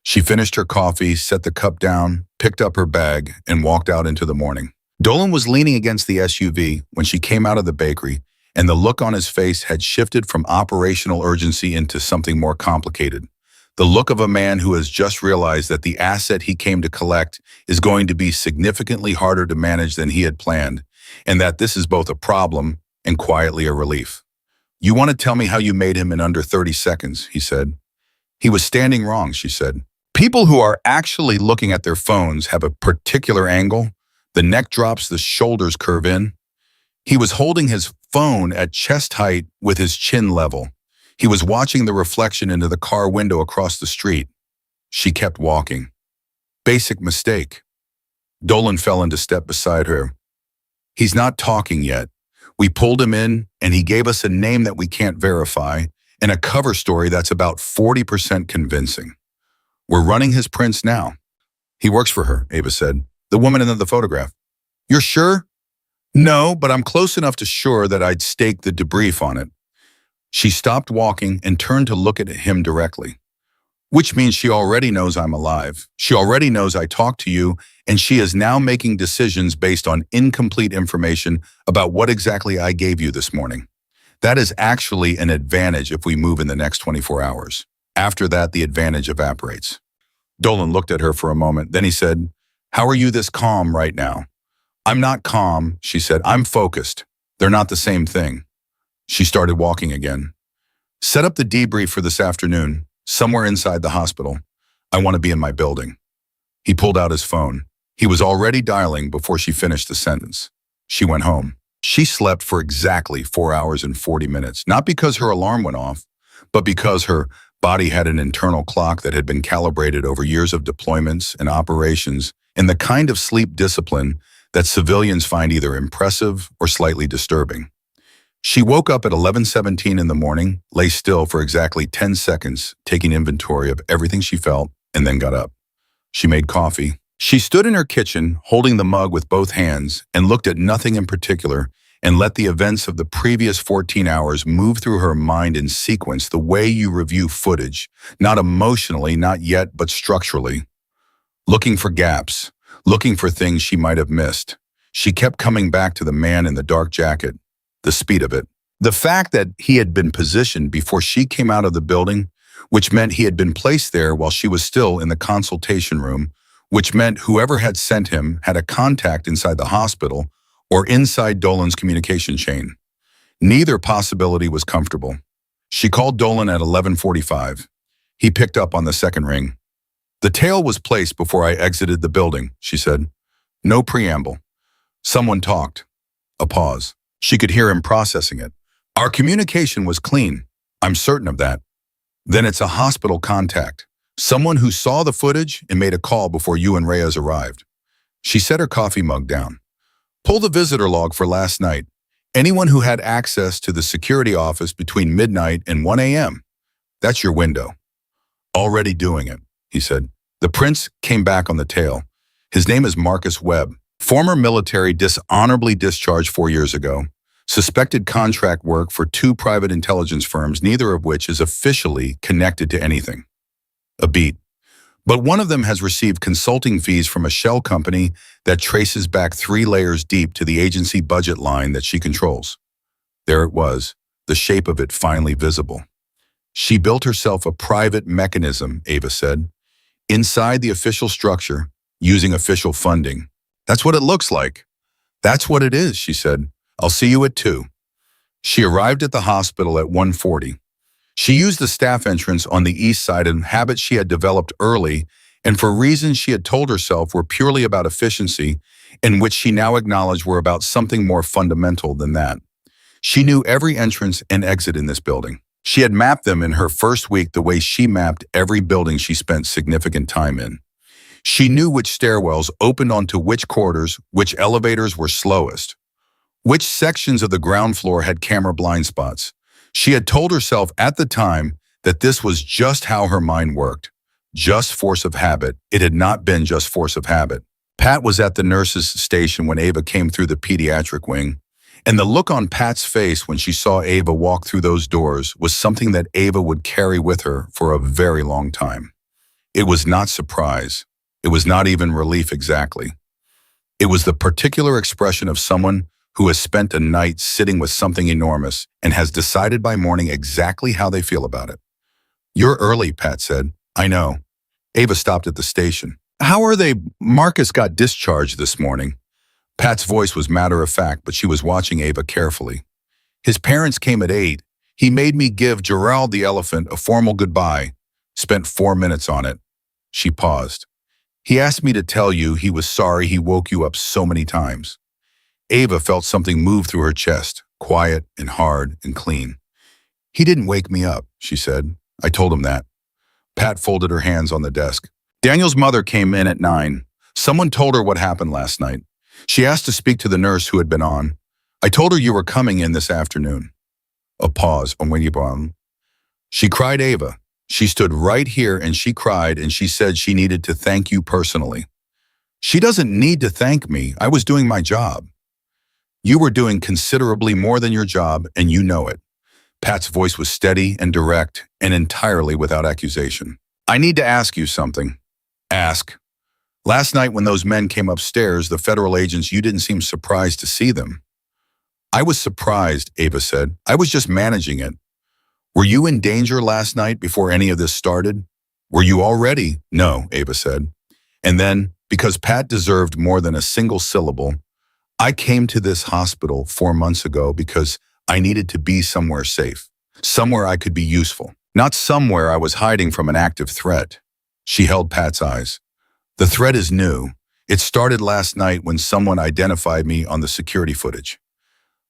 She finished her coffee, set the cup down, picked up her bag, and walked out into the morning. Dolan was leaning against the SUV when she came out of the bakery, and the look on his face had shifted from operational urgency into something more complicated. The look of a man who has just realized that the asset he came to collect is going to be significantly harder to manage than he had planned, and that this is both a problem and quietly a relief. "You want to tell me how you made him in under 30 seconds, he said. "He was standing wrong," she said. People who are actually looking at their phones have a particular angle. The neck drops, the shoulders curve in. He was holding his phone at chest height with his chin level. He was watching the reflection into the car window across the street. She kept walking. Basic mistake. Dolan fell into step beside her. "He's not talking yet. We pulled him in, and he gave us a name that we can't verify, and a cover story that's about 40% convincing. We're running his prints now." "He works for her," Ava said. "The woman in the photograph." "You're sure?" "No, but I'm close enough to sure that I'd stake the debrief on it." She stopped walking and turned to look at him directly. "Which means she already knows I'm alive. She already knows I talked to you, and she is now making decisions based on incomplete information about what exactly I gave you this morning. That is actually an advantage if we move in the next 24 hours. After that, the advantage evaporates. Dolan looked at her for a moment. Then he said, "How are you this calm right now?" "I'm not calm," she said. "I'm focused. They're not the same thing." She started walking again. "Set up the debrief for this afternoon, somewhere inside the hospital. I want to be in my building." He pulled out his phone. He was already dialing before she finished the sentence. She went home. She slept for exactly 4 hours and 40 minutes, not because her alarm went off, but because her body had an internal clock that had been calibrated over years of deployments and operations and the kind of sleep discipline that civilians find either impressive or slightly disturbing. She woke up at 11:17 in the morning, lay still for exactly 10 seconds, taking inventory of everything she felt, and then got up. She made coffee. She stood in her kitchen, holding the mug with both hands, and looked at nothing in particular, and let the events of the previous 14 hours move through her mind in sequence the way you review footage, not emotionally, not yet, but structurally. Looking for gaps, looking for things she might have missed. She kept coming back to the man in the dark jacket, the speed of it. The fact that he had been positioned before she came out of the building, which meant he had been placed there while she was still in the consultation room, which meant whoever had sent him had a contact inside the hospital or inside Dolan's communication chain. Neither possibility was comfortable. She called Dolan at 11:45. He picked up on the second ring. "The tail was placed before I exited the building," she said. No preamble. Someone talked. A pause. She could hear him processing it. "Our communication was clean. I'm certain of that." "Then it's a hospital contact. Someone who saw the footage and made a call before you and Reyes arrived." She set her coffee mug down. "Pull the visitor log for last night. Anyone who had access to the security office between midnight and 1 a.m. That's your window." "Already doing it," he said. The prince came back on the tail. "His name is Marcus Webb. Former military, dishonorably discharged 4 years ago. Suspected contract work for 2 private intelligence firms, neither of which is officially connected to anything." A beat. "But one of them has received consulting fees from a shell company that traces back 3 layers deep to the agency budget line that she controls." There it was, the shape of it finally visible. "She built herself a private mechanism," Ava said, "inside the official structure, using official funding. That's what it looks like." "That's what it is," she said. "I'll see you at 2. She arrived at the hospital at 1:40. She used the staff entrance on the east side, and habits she had developed early and for reasons she had told herself were purely about efficiency, and which she now acknowledged were about something more fundamental than that. She knew every entrance and exit in this building. She had mapped them in her first week the way she mapped every building she spent significant time in. She knew which stairwells opened onto which corridors, which elevators were slowest, which sections of the ground floor had camera blind spots. She had told herself at the time that this was just how her mind worked, just force of habit. It had not been just force of habit. Pat was at the nurse's station when Ava came through the pediatric wing, and the look on Pat's face when she saw Ava walk through those doors was something that Ava would carry with her for a very long time. It was not surprise. It was not even relief exactly. It was the particular expression of someone who has spent a night sitting with something enormous and has decided by morning exactly how they feel about it. "You're early," Pat said. "I know." Ava stopped at the station. "How are they? Marcus got discharged this morning." Pat's voice was matter-of-fact, but she was watching Ava carefully. "His parents came at 8. He made me give Gerald the elephant a formal goodbye. Spent 4 minutes on it." She paused. "He asked me to tell you he was sorry he woke you up so many times." Ava felt something move through her chest, quiet and hard and clean. "He didn't wake me up," she said. "I told him that." Pat folded her hands on the desk. "Daniel's mother came in at 9. Someone told her what happened last night. She asked to speak to the nurse who had been on. I told her you were coming in this afternoon." A pause. "She cried, Ava. She stood right here and she cried, and she said she needed to thank you personally." "She doesn't need to thank me. I was doing my job." "You were doing considerably more than your job, and you know it." Pat's voice was steady and direct and entirely without accusation. "I need to ask you something." "Ask." "Last night when those men came upstairs, the federal agents, you didn't seem surprised to see them." I was surprised, Ava said. I was just managing it. Were you in danger last night before any of this started? Were you already? No, Ava said. And then, because Pat deserved more than a single syllable, I came to this hospital 4 months ago because I needed to be somewhere safe, somewhere I could be useful, not somewhere I was hiding from an active threat. She held Pat's eyes. The threat is new. It started last night when someone identified me on the security footage.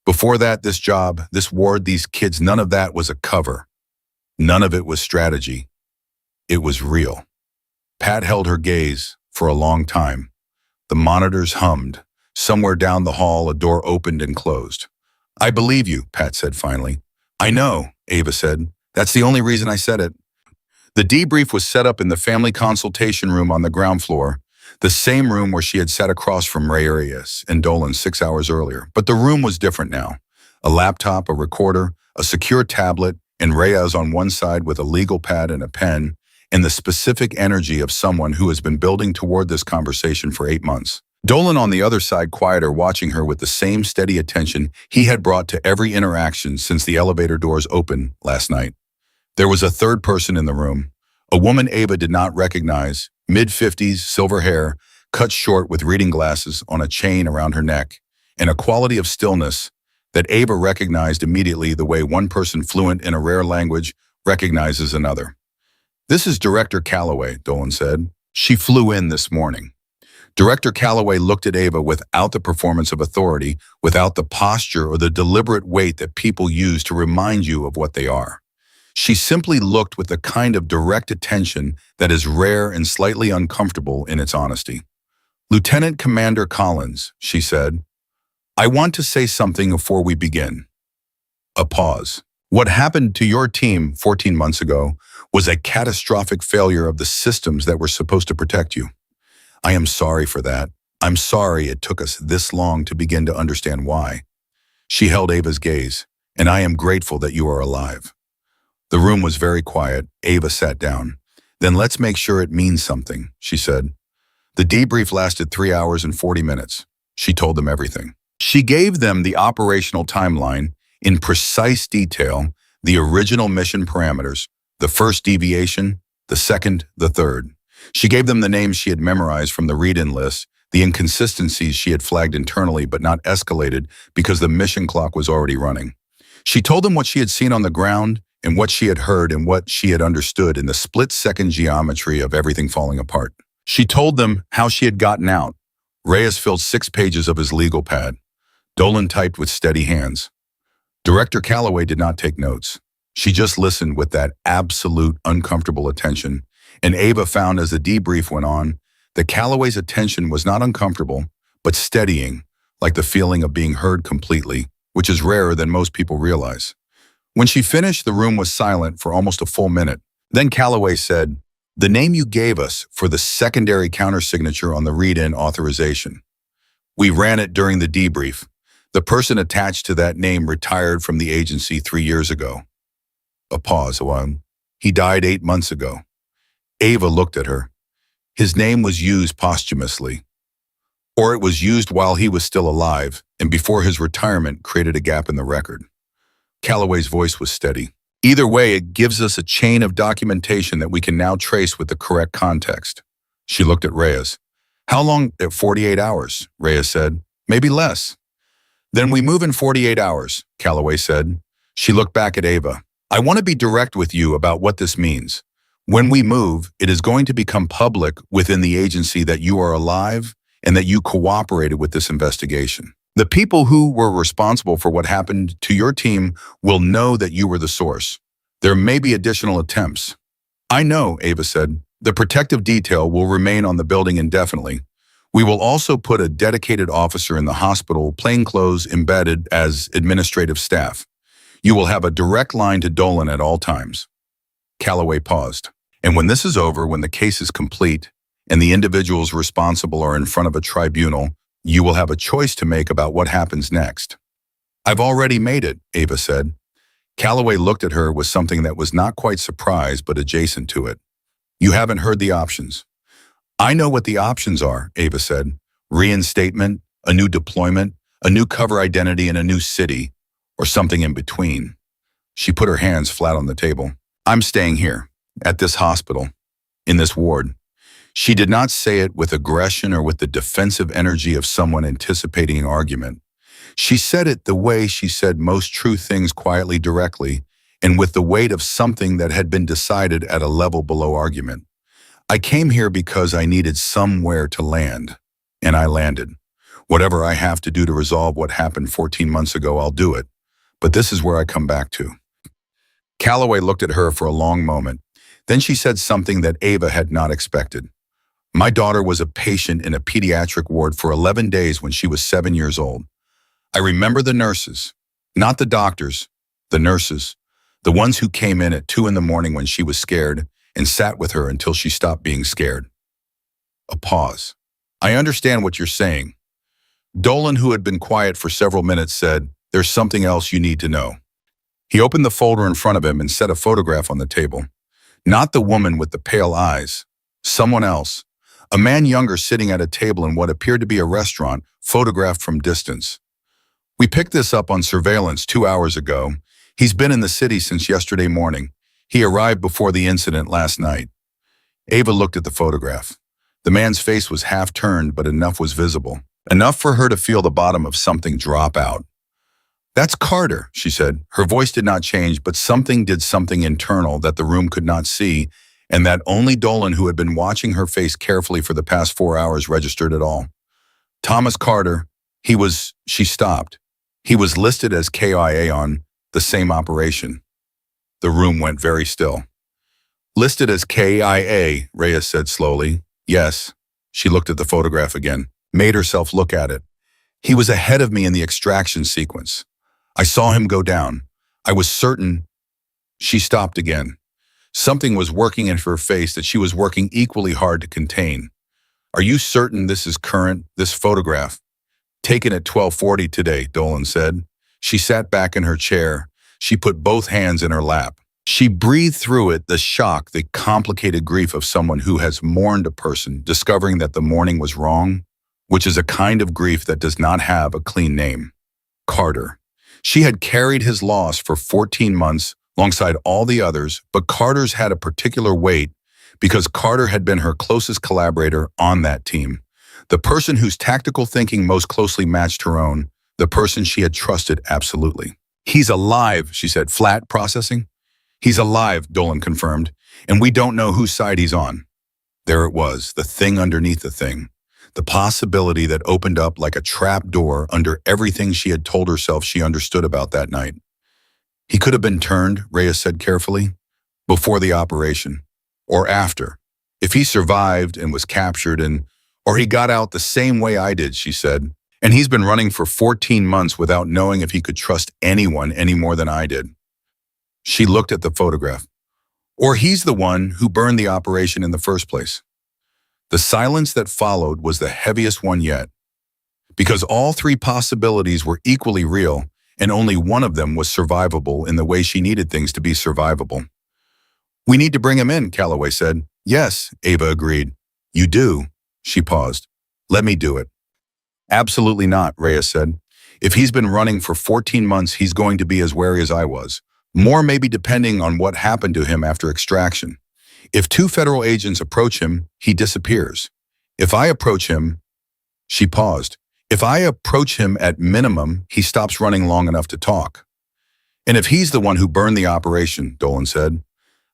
Before that, this job, this ward, these kids, none of that was a cover. None of it was strategy. It was real. Pat held her gaze for a long time. The monitors hummed. Somewhere down the hall, a door opened and closed. I believe you, Pat said finally. I know, Ava said. That's the only reason I said it. The debrief was set up in the family consultation room on the ground floor, the same room where she had sat across from Ray Arias and Dolan 6 hours earlier. But the room was different now. A laptop, a recorder, a secure tablet, and Reyes on one side with a legal pad and a pen, and the specific energy of someone who has been building toward this conversation for 8 months. Dolan on the other side, quieter, watching her with the same steady attention he had brought to every interaction since the elevator doors opened last night. There was a third person in the room, a woman Ava did not recognize, mid-50s, silver hair, cut short with reading glasses on a chain around her neck, and a quality of stillness that Ava recognized immediately the way one person fluent in a rare language recognizes another. This is Director Calloway, Dolan said. She flew in this morning. Director Calloway looked at Ava without the performance of authority, without the posture or the deliberate weight that people use to remind you of what they are. She simply looked with the kind of direct attention that is rare and slightly uncomfortable in its honesty. Lieutenant Commander Collins, she said, I want to say something before we begin. A pause. What happened to your team 14 months ago was a catastrophic failure of the systems that were supposed to protect you. I am sorry for that. I'm sorry it took us this long to begin to understand why. She held Ava's gaze, and I am grateful that you are alive. The room was very quiet. Ava sat down. Then let's make sure it means something, she said. The debrief lasted 3 hours and 40 minutes. She told them everything. She gave them the operational timeline in precise detail, the original mission parameters, the first deviation, the second, the third. She gave them the names she had memorized from the read-in list, the inconsistencies she had flagged internally but not escalated because the mission clock was already running. She told them what she had seen on the ground and what she had heard and what she had understood in the split-second geometry of everything falling apart. She told them how she had gotten out. Reyes filled 6 pages of his legal pad. Dolan typed with steady hands. Director Calloway did not take notes. She just listened with that absolute uncomfortable attention, and Ava found as the debrief went on that Calloway's attention was not uncomfortable, but steadying, like the feeling of being heard completely, which is rarer than most people realize. When she finished, the room was silent for almost a full minute. Then Calloway said, the name you gave us for the secondary countersignature on the read-in authorization. We ran it during the debrief. The person attached to that name retired from the agency 3 years ago. A pause. He died 8 months ago. Ava looked at her. His name was used posthumously. Or it was used while he was still alive and before his retirement created a gap in the record. Calloway's voice was steady. Either way, it gives us a chain of documentation that we can now trace with the correct context. She looked at Reyes. How long? 48 hours, Reyes said. Maybe less. Then we move in 48 hours, Calloway said. She looked back at Ava. I want to be direct with you about what this means. When we move, it is going to become public within the agency that you are alive and that you cooperated with this investigation. The people who were responsible for what happened to your team will know that you were the source. There may be additional attempts. I know, Ava said. The protective detail will remain on the building indefinitely. We will also put a dedicated officer in the hospital, plainclothes embedded as administrative staff. You will have a direct line to Dolan at all times. Calloway paused. And when this is over, when the case is complete, and the individuals responsible are in front of a tribunal, you will have a choice to make about what happens next. I've already made it, Ava said. Calloway looked at her with something that was not quite surprise but adjacent to it. You haven't heard the options. I know what the options are, Ava said. Reinstatement, a new deployment, a new cover identity in a new city, or something in between. She put her hands flat on the table. I'm staying here, at this hospital, in this ward. She did not say it with aggression or with the defensive energy of someone anticipating an argument. She said it the way she said most true things, quietly, directly, and with the weight of something that had been decided at a level below argument. I came here because I needed somewhere to land, and I landed. Whatever I have to do to resolve what happened 14 months ago, I'll do it. But this is where I come back to. Calloway looked at her for a long moment. Then she said something that Ava had not expected. My daughter was a patient in a pediatric ward for 11 days when she was 7 years old. I remember the nurses, not the doctors, the nurses, the ones who came in at 2 in the morning when she was scared and sat with her until she stopped being scared. A pause. I understand what you're saying. Dolan, who had been quiet for several minutes, said, there's something else you need to know. He opened the folder in front of him and set a photograph on the table. Not the woman with the pale eyes. Someone else. A man younger sitting at a table in what appeared to be a restaurant, photographed from distance. We picked this up on surveillance 2 hours ago. He's been in the city since yesterday morning. He arrived before the incident last night. Ava looked at the photograph. The man's face was half turned, but enough was visible. Enough for her to feel the bottom of something drop out. That's Carter, she said. Her voice did not change, but something did something internal that the room could not see, and that only Dolan, who had been watching her face carefully for the past 4 hours, registered at all. Thomas Carter, she stopped. He was listed as KIA on the same operation. The room went very still. Listed as KIA, Reyes said slowly. Yes. She looked at the photograph again, made herself look at it. He was ahead of me in the extraction sequence. I saw him go down. I was certain. She stopped again. Something was working in her face that she was working equally hard to contain. Are you certain this is current, this photograph? Taken at 12:40 today, Dolan said. She sat back in her chair. She put both hands in her lap. She breathed through it, the shock, the complicated grief of someone who has mourned a person, discovering that the mourning was wrong, which is a kind of grief that does not have a clean name. Carter. She had carried his loss for 14 months alongside all the others, but Carter's had a particular weight because Carter had been her closest collaborator on that team, the person whose tactical thinking most closely matched her own, the person she had trusted absolutely. He's alive, she said, flat processing. He's alive, Dolan confirmed, and we don't know whose side he's on. There it was, the thing underneath the thing. The possibility that opened up like a trap door under everything she had told herself she understood about that night. He could have been turned, Reyes said carefully, before the operation, or after. If he survived and was captured or he got out the same way I did, she said. And he's been running for 14 months without knowing if he could trust anyone any more than I did. She looked at the photograph. Or he's the one who burned the operation in the first place. The silence that followed was the heaviest one yet, because all three possibilities were equally real, and only one of them was survivable in the way she needed things to be survivable. We need to bring him in, Calloway said. Yes, Ava agreed. You do? She paused. Let me do it. Absolutely not, Reyes said. If he's been running for 14 months, he's going to be as wary as I was. More maybe depending on what happened to him after extraction. If 2 federal agents approach him, he disappears. If I approach him, she paused. If I approach him at minimum, he stops running long enough to talk. And if he's the one who burned the operation, Dolan said,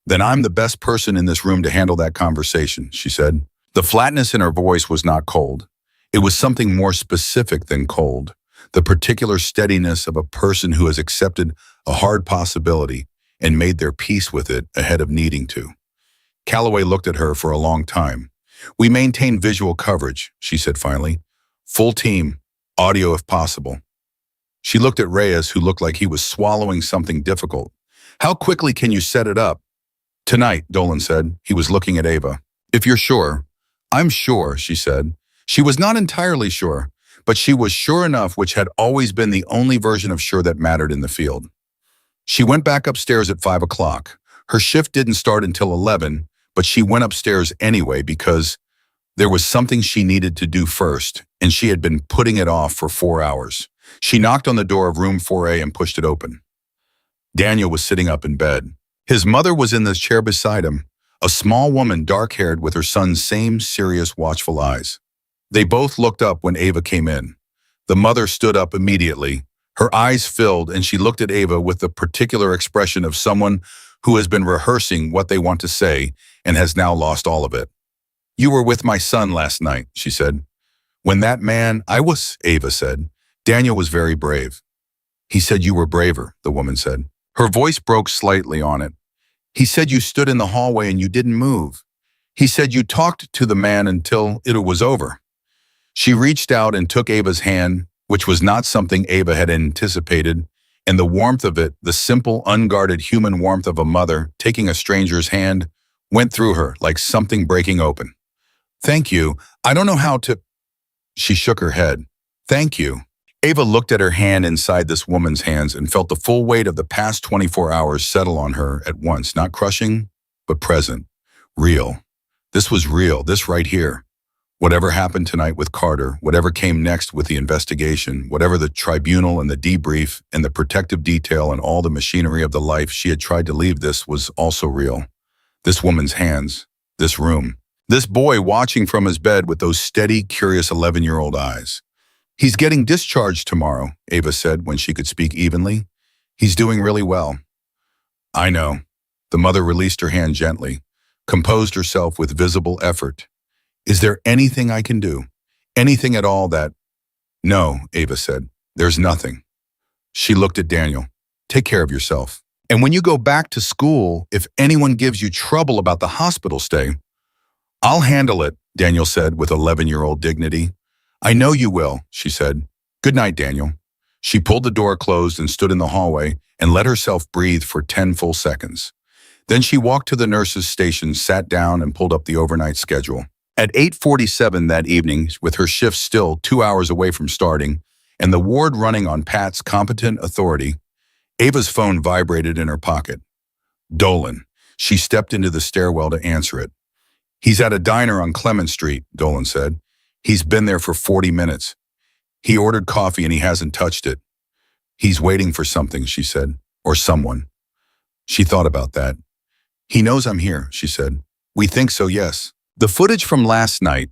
then I'm the best person in this room to handle that conversation, she said. The flatness in her voice was not cold. It was something more specific than cold. The particular steadiness of a person who has accepted a hard possibility and made their peace with it ahead of needing to. Calloway looked at her for a long time. We maintain visual coverage, she said finally. Full team, audio if possible. She looked at Reyes, who looked like he was swallowing something difficult. How quickly can you set it up? Tonight, Dolan said. He was looking at Ava. If you're sure. I'm sure, she said. She was not entirely sure, but she was sure enough, which had always been the only version of sure that mattered in the field. She went back upstairs at 5 o'clock. Her shift didn't start until 11, but she went upstairs anyway because there was something she needed to do first, and she had been putting it off for 4 hours. She knocked on the door of room 4A and pushed it open. Daniel was sitting up in bed. His mother was in the chair beside him, a small woman, dark-haired, with her son's same serious, watchful eyes. They both looked up when Ava came in. The mother stood up immediately. Her eyes filled, and she looked at Ava with the particular expression of someone who has been rehearsing what they want to say and has now lost all of it. "You were with my son last night," she said. "When that man—" "I was," Ava said. "Daniel was very brave." "He said you were braver," the woman said. Her voice broke slightly on it. "He said you stood in the hallway and you didn't move. He said you talked to the man until it was over." She reached out and took Ava's hand, which was not something Ava had anticipated, and the warmth of it, the simple, unguarded human warmth of a mother taking a stranger's hand, went through her like something breaking open. "Thank you. I don't know how to—" She shook her head. "Thank you." Ava looked at her hand inside this woman's hands and felt the full weight of the past 24 hours settle on her at once, not crushing, but present. Real. This was real, this right here. Whatever happened tonight with Carter, whatever came next with the investigation, whatever the tribunal and the debrief and the protective detail and all the machinery of the life she had tried to leave, this was also real. This woman's hands, this room, this boy watching from his bed with those steady, curious 11-year-old eyes. "He's getting discharged tomorrow," Ava said when she could speak evenly. "He's doing really well." "I know." The mother released her hand gently, composed herself with visible effort. "Is there anything I can do? Anything at all that—" "No," Ava said. "There's nothing." She looked at Daniel. "Take care of yourself. And when you go back to school, if anyone gives you trouble about the hospital stay—" "I'll handle it," Daniel said with 11-year-old dignity. "I know you will," she said. "Good night, Daniel." She pulled the door closed and stood in the hallway and let herself breathe for 10 full seconds. Then she walked to the nurse's station, sat down, and pulled up the overnight schedule. At 8:47 that evening, with her shift still 2 hours away from starting, and the ward running on Pat's competent authority, Ava's phone vibrated in her pocket. Dolan. She stepped into the stairwell to answer it. "He's at a diner on Clement Street," Dolan said. "He's been there for 40 minutes. He ordered coffee and he hasn't touched it." "He's waiting for something," she said. "Or someone." She thought about that. "He knows I'm here," she said. "We think so, yes." The footage from last night,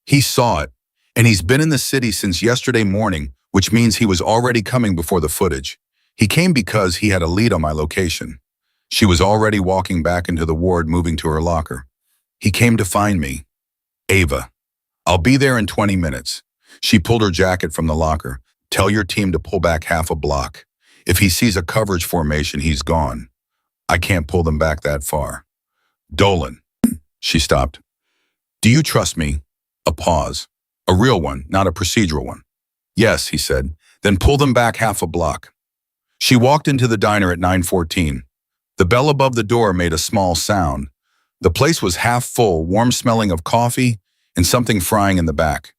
he saw it, and he's been in the city since yesterday morning, which means he was already coming before the footage. He came because he had a lead on my location. She was already walking back into the ward, moving to her locker. "He came to find me. Ava. I'll be there in 20 minutes. She pulled her jacket from the locker. "Tell your team to pull back half a block. If he sees a coverage formation, he's gone. I can't pull them back that far." "Dolan." She stopped. "Do you trust me?" A pause. "A real one, not a procedural one." "Yes," he said. "Then pull them back half a block." She walked into the diner at 9:14. The bell above the door made a small sound. The place was half full, warm smelling of coffee and something frying in the back.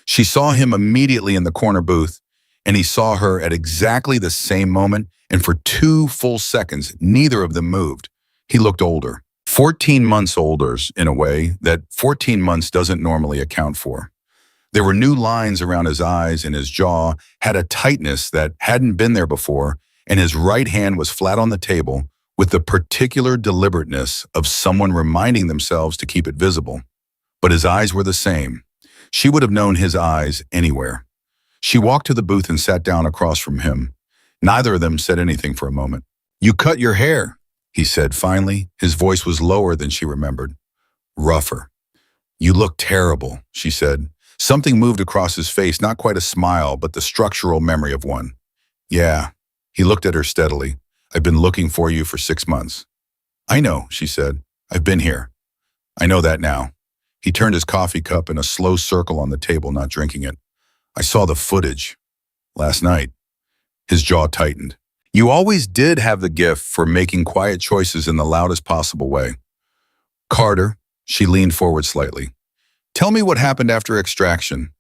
She saw him immediately in the corner booth, and he saw her at exactly the same moment, and for 2 full seconds, neither of them moved. He looked older. 14 months older, in a way that 14 months doesn't normally account for. There were new lines around his eyes, and his jaw had a tightness that hadn't been there before, and his right hand was flat on the table with the particular deliberateness of someone reminding themselves to keep it visible. But his eyes were the same. She would have known his eyes anywhere. She walked to the booth and sat down across from him. Neither of them said anything for a moment. "You cut your hair," he said finally. His voice was lower than she remembered. Rougher. "You look terrible," she said. Something moved across his face, not quite a smile, but the structural memory of one. "Yeah." He looked at her steadily. "I've been looking for you for 6 months." "I know," she said. "I've been here." "I know that now." He turned his coffee cup in a slow circle on the table, not drinking it. "I saw the footage. Last night." His jaw tightened. "You always did have the gift for making quiet choices in the loudest possible way." "Carter," she leaned forward slightly. "Tell me what happened after extraction."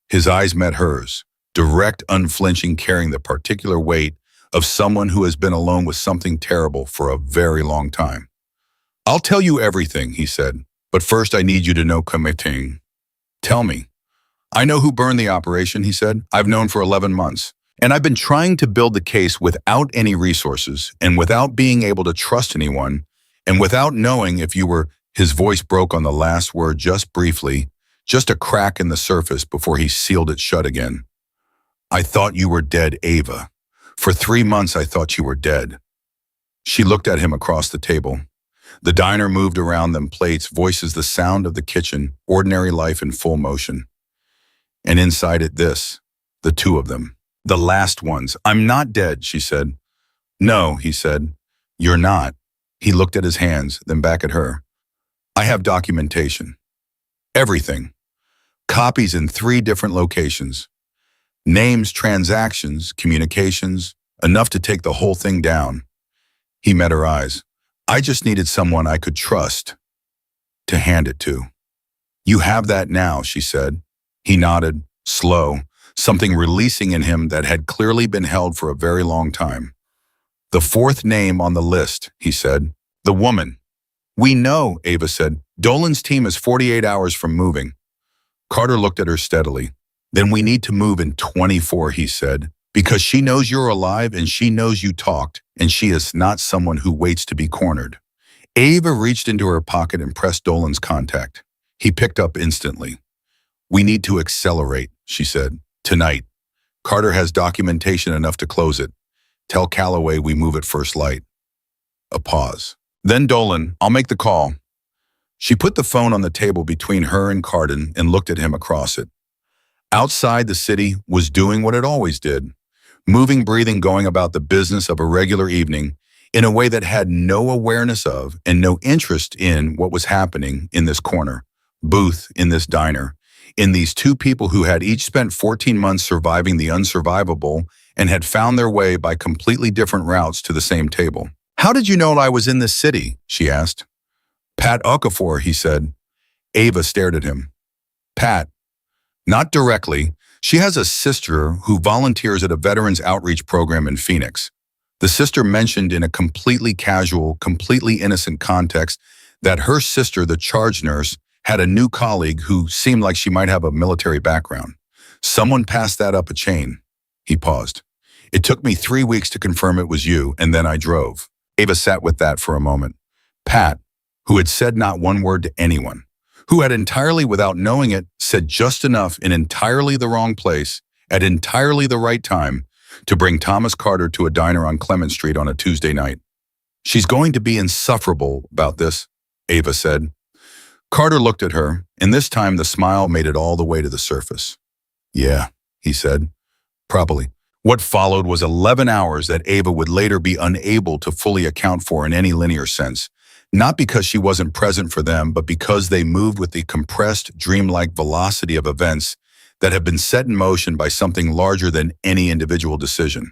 His eyes met hers, direct, unflinching, carrying the particular weight of someone who has been alone with something terrible for a very long time. "I'll tell you everything," he said. "But first I need you to know committing." "Tell me." I know who burned the operation, he said. I've known for 11 months. And I've been trying to build the case without any resources and without being able to trust anyone and without knowing if you were. His voice broke on the last word just briefly, just a crack in the surface before he sealed it shut again. I thought you were dead, Ava. For 3 months I thought you were dead. She looked at him across the table. The diner moved around them, plates, voices, the sound of the kitchen, ordinary life in full motion. And inside it this, the two of them. The last ones. I'm not dead, she said. No, he said. You're not. He looked at his hands, then back at her. I have documentation. Everything. Copies in 3 different locations. Names, transactions, communications, enough to take the whole thing down. He met her eyes. I just needed someone I could trust to hand it to. You have that now, she said. He nodded, slow, something releasing in him that had clearly been held for a very long time. The 4th name on the list, he said. The woman. We know, Ava said. Dolan's team is 48 hours from moving. Carter looked at her steadily. Then we need to move in 24, he said, because she knows you're alive and she knows you talked, and she is not someone who waits to be cornered. Ava reached into her pocket and pressed Dolan's contact. He picked up instantly. We need to accelerate, she said. Tonight. Carter has documentation enough to close it. Tell Calloway we move at first light. A pause. Then Dolan, I'll make the call. She put the phone on the table between her and Carden and looked at him across it. Outside, the city was doing what it always did, moving, breathing, going about the business of a regular evening in a way that had no awareness of and no interest in what was happening in this corner, booth, in this diner, in these 2 people who had each spent 14 months surviving the unsurvivable and had found their way by completely different routes to the same table. How did you know I was in this city? She asked. Pat Okafor, he said. Ava stared at him. Pat. Not directly. She has a sister who volunteers at a veterans outreach program in Phoenix. The sister mentioned in a completely casual, completely innocent context that her sister, the charge nurse, had a new colleague who seemed like she might have a military background. Someone passed that up a chain. He paused. It took me 3 weeks to confirm it was you, and then I drove. Ava sat with that for a moment. Pat, who had said not one word to anyone, who had entirely without knowing it said just enough in entirely the wrong place at entirely the right time to bring Thomas Carter to a diner on Clement Street on a Tuesday night. She's going to be insufferable about this, Ava said. Carter looked at her, and this time the smile made it all the way to the surface. Yeah, he said. Probably. What followed was 11 hours that Ava would later be unable to fully account for in any linear sense, not because she wasn't present for them, but because they moved with the compressed, dreamlike velocity of events that have been set in motion by something larger than any individual decision.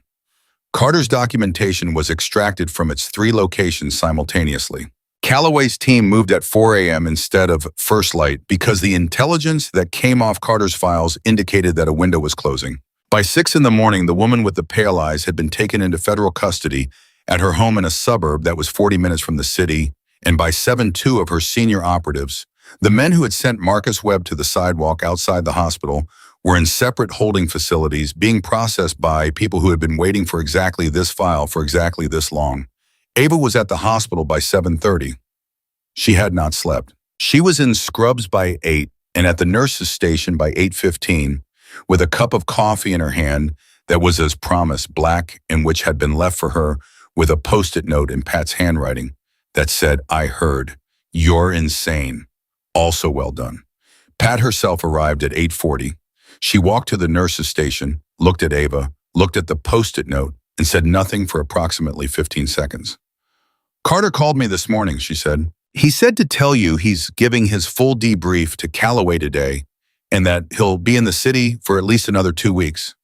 Carter's documentation was extracted from its 3 locations simultaneously. Calloway's team moved at 4 a.m. instead of first light because the intelligence that came off Carter's files indicated that a window was closing. By 6 in the morning, the woman with the pale eyes had been taken into federal custody at her home in a suburb that was 40 minutes from the city, and by 7, 2 of her senior operatives, the men who had sent Marcus Webb to the sidewalk outside the hospital, were in separate holding facilities being processed by people who had been waiting for exactly this file for exactly this long. Ava was at the hospital by 7:30. She had not slept. She was in scrubs by 8 and at the nurse's station by 8:15, with a cup of coffee in her hand that was as promised, black, and which had been left for her with a post-it note in Pat's handwriting that said, I heard, you're insane. Also well done. Pat herself arrived at 8:40. She walked to the nurse's station, looked at Ava, looked at the post-it note, and said nothing for approximately 15 seconds. Carter called me this morning, she said. He said to tell you he's giving his full debrief to Calloway today and that he'll be in the city for at least another 2 weeks.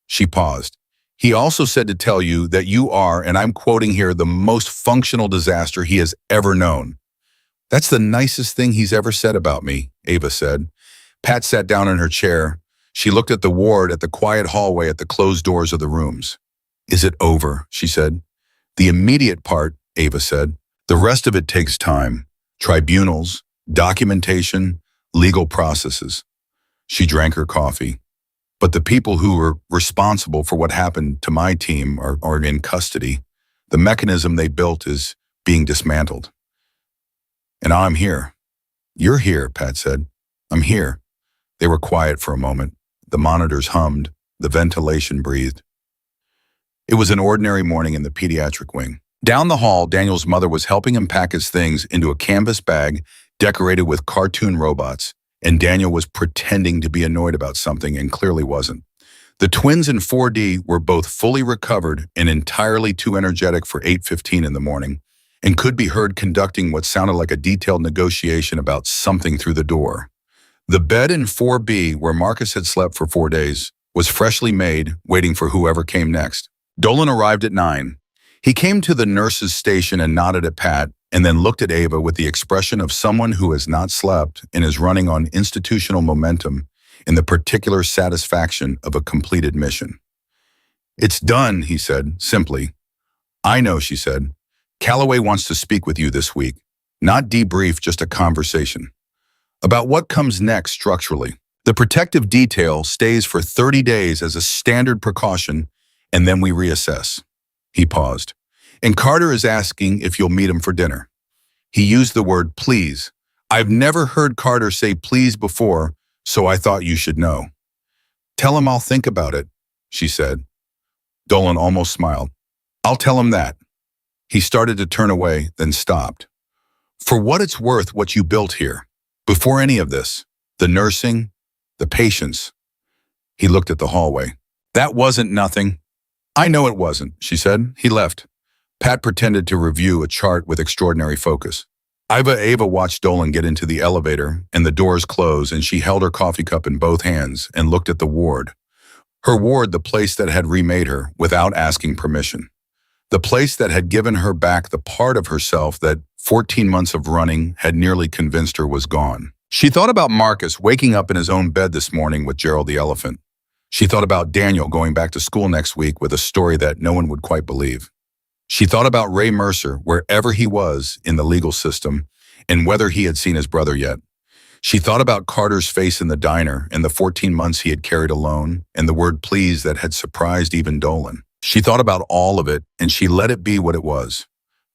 She paused. He also said to tell you that you are, and I'm quoting here, the most functional disaster he has ever known. That's the nicest thing he's ever said about me, Ava said. Pat sat down in her chair. She looked at the ward at the quiet hallway at the closed doors of the rooms. Is it over? She said. The immediate part, Ava said. The rest of it takes time. Tribunals, documentation, legal processes. She drank her coffee. But the people who were responsible for what happened to my team are in custody. The mechanism they built is being dismantled. And I'm here. You're here, Pat said. I'm here. They were quiet for a moment. The monitors hummed. The ventilation breathed. It was an ordinary morning in the pediatric wing. Down the hall, Daniel's mother was helping him pack his things into a canvas bag decorated with cartoon robots, and Daniel was pretending to be annoyed about something and clearly wasn't. The twins in 4D were both fully recovered and entirely too energetic for 8:15 in the morning, and could be heard conducting what sounded like a detailed negotiation about something through the door. The bed in 4B, where Marcus had slept for 4 days, was freshly made, waiting for whoever came next. Dolan arrived at 9. He came to the nurse's station and nodded at Pat, and then looked at Ava with the expression of someone who has not slept and is running on institutional momentum in the particular satisfaction of a completed mission. "It's done," he said, simply. "I know," she said. "Calloway wants to speak with you this week. Not debrief, just a conversation. About what comes next structurally. The protective detail stays for 30 days as a standard precaution, and then we reassess." He paused. "And Carter is asking if you'll meet him for dinner." He used the word please. "I've never heard Carter say please before, so I thought you should know." "Tell him I'll think about it," she said. Dolan almost smiled. "I'll tell him that." He started to turn away, then stopped. "For what it's worth, what you built here, before any of this, the nursing, the patients." He looked at the hallway. "That wasn't nothing." "I know it wasn't," she said. He left. Pat pretended to review a chart with extraordinary focus. Ava watched Dolan get into the elevator, and the doors close, and she held her coffee cup in both hands and looked at the ward. Her ward, the place that had remade her without asking permission. The place that had given her back the part of herself that 14 months of running had nearly convinced her was gone. She thought about Marcus waking up in his own bed this morning with Gerald the elephant. She thought about Daniel going back to school next week with a story that no one would quite believe. She thought about Ray Mercer, wherever he was in the legal system, and whether he had seen his brother yet. She thought about Carter's face in the diner and the 14 months he had carried alone, and the word please that had surprised even Dolan. She thought about all of it, and she let it be what it was.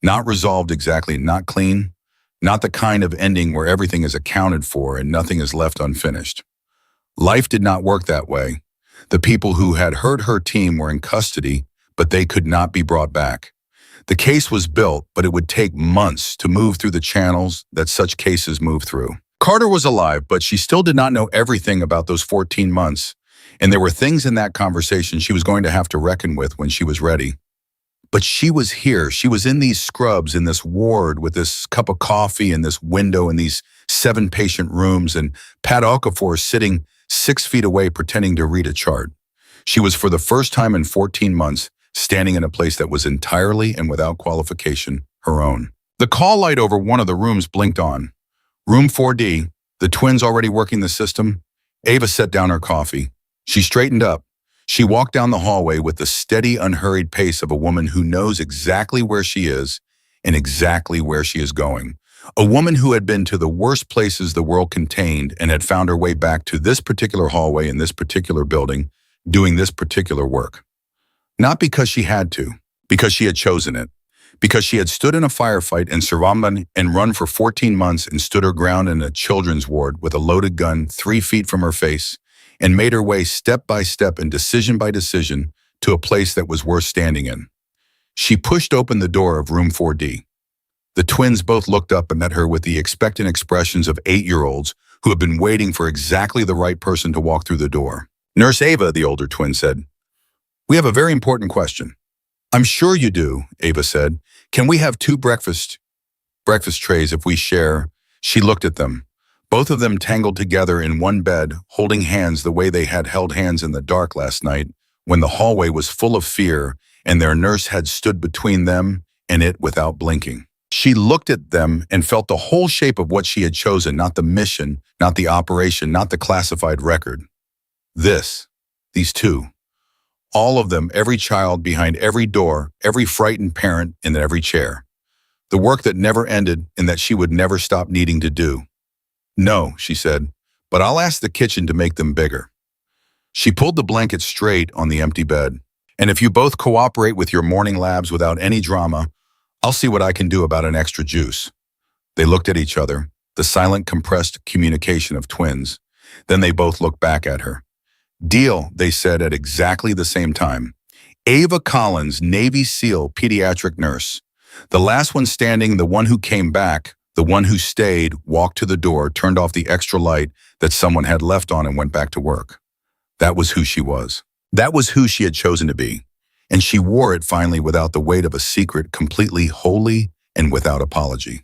Not resolved exactly, not clean, not the kind of ending where everything is accounted for and nothing is left unfinished. Life did not work that way. The people who had hurt her team were in custody, but they could not be brought back. The case was built, but it would take months to move through the channels that such cases move through. Carter was alive, but she still did not know everything about those 14 months, and there were things in that conversation she was going to have to reckon with when she was ready. But she was here. She was in these scrubs, in this ward, with this cup of coffee and this window and these 7 patient rooms, and Pat Okafor sitting 6 feet away pretending to read a chart. She was, for the first time in 14 months, standing in a place that was entirely and without qualification her own. The call light over one of the rooms blinked on. Room 4D, the twins already working the system. Ava set down her coffee. She straightened up. She walked down the hallway with the steady, unhurried pace of a woman who knows exactly where she is and exactly where she is going. A woman who had been to the worst places the world contained and had found her way back to this particular hallway in this particular building, doing this particular work. Not because she had to, because she had chosen it. Because she had stood in a firefight and survived and run for 14 months and stood her ground in a children's ward with a loaded gun 3 feet from her face and made her way step by step and decision by decision to a place that was worth standing in. She pushed open the door of room 4D. The twins both looked up and met her with the expectant expressions of 8-year-olds who had been waiting for exactly the right person to walk through the door. "Nurse Ava," the older twin said, "we have a very important question." "I'm sure you do," Ava said. "Can we have 2 breakfast trays if we share?" She looked at them, both of them tangled together in one bed, holding hands the way they had held hands in the dark last night when the hallway was full of fear and their nurse had stood between them and it without blinking. She looked at them and felt the whole shape of what she had chosen, not the mission, not the operation, not the classified record. These 2. All of them, every child behind every door, every frightened parent in every chair. The work that never ended and that she would never stop needing to do. "No," she said, but I'll ask the kitchen to make them bigger. She pulled the blanket straight on the empty bed. And if you both cooperate with your morning labs without any drama, I'll see what I can do about an extra juice. They looked at each other, the silent, compressed communication of twins. Then they both looked back at her. Deal, they said at exactly the same time. Ava Collins, Navy SEAL pediatric nurse. The last one standing, the one who came back, the one who stayed, walked to the door, turned off the extra light that someone had left on and went back to work. That was who she was. That was who she had chosen to be. And she wore it finally without the weight of a secret, completely holy and without apology.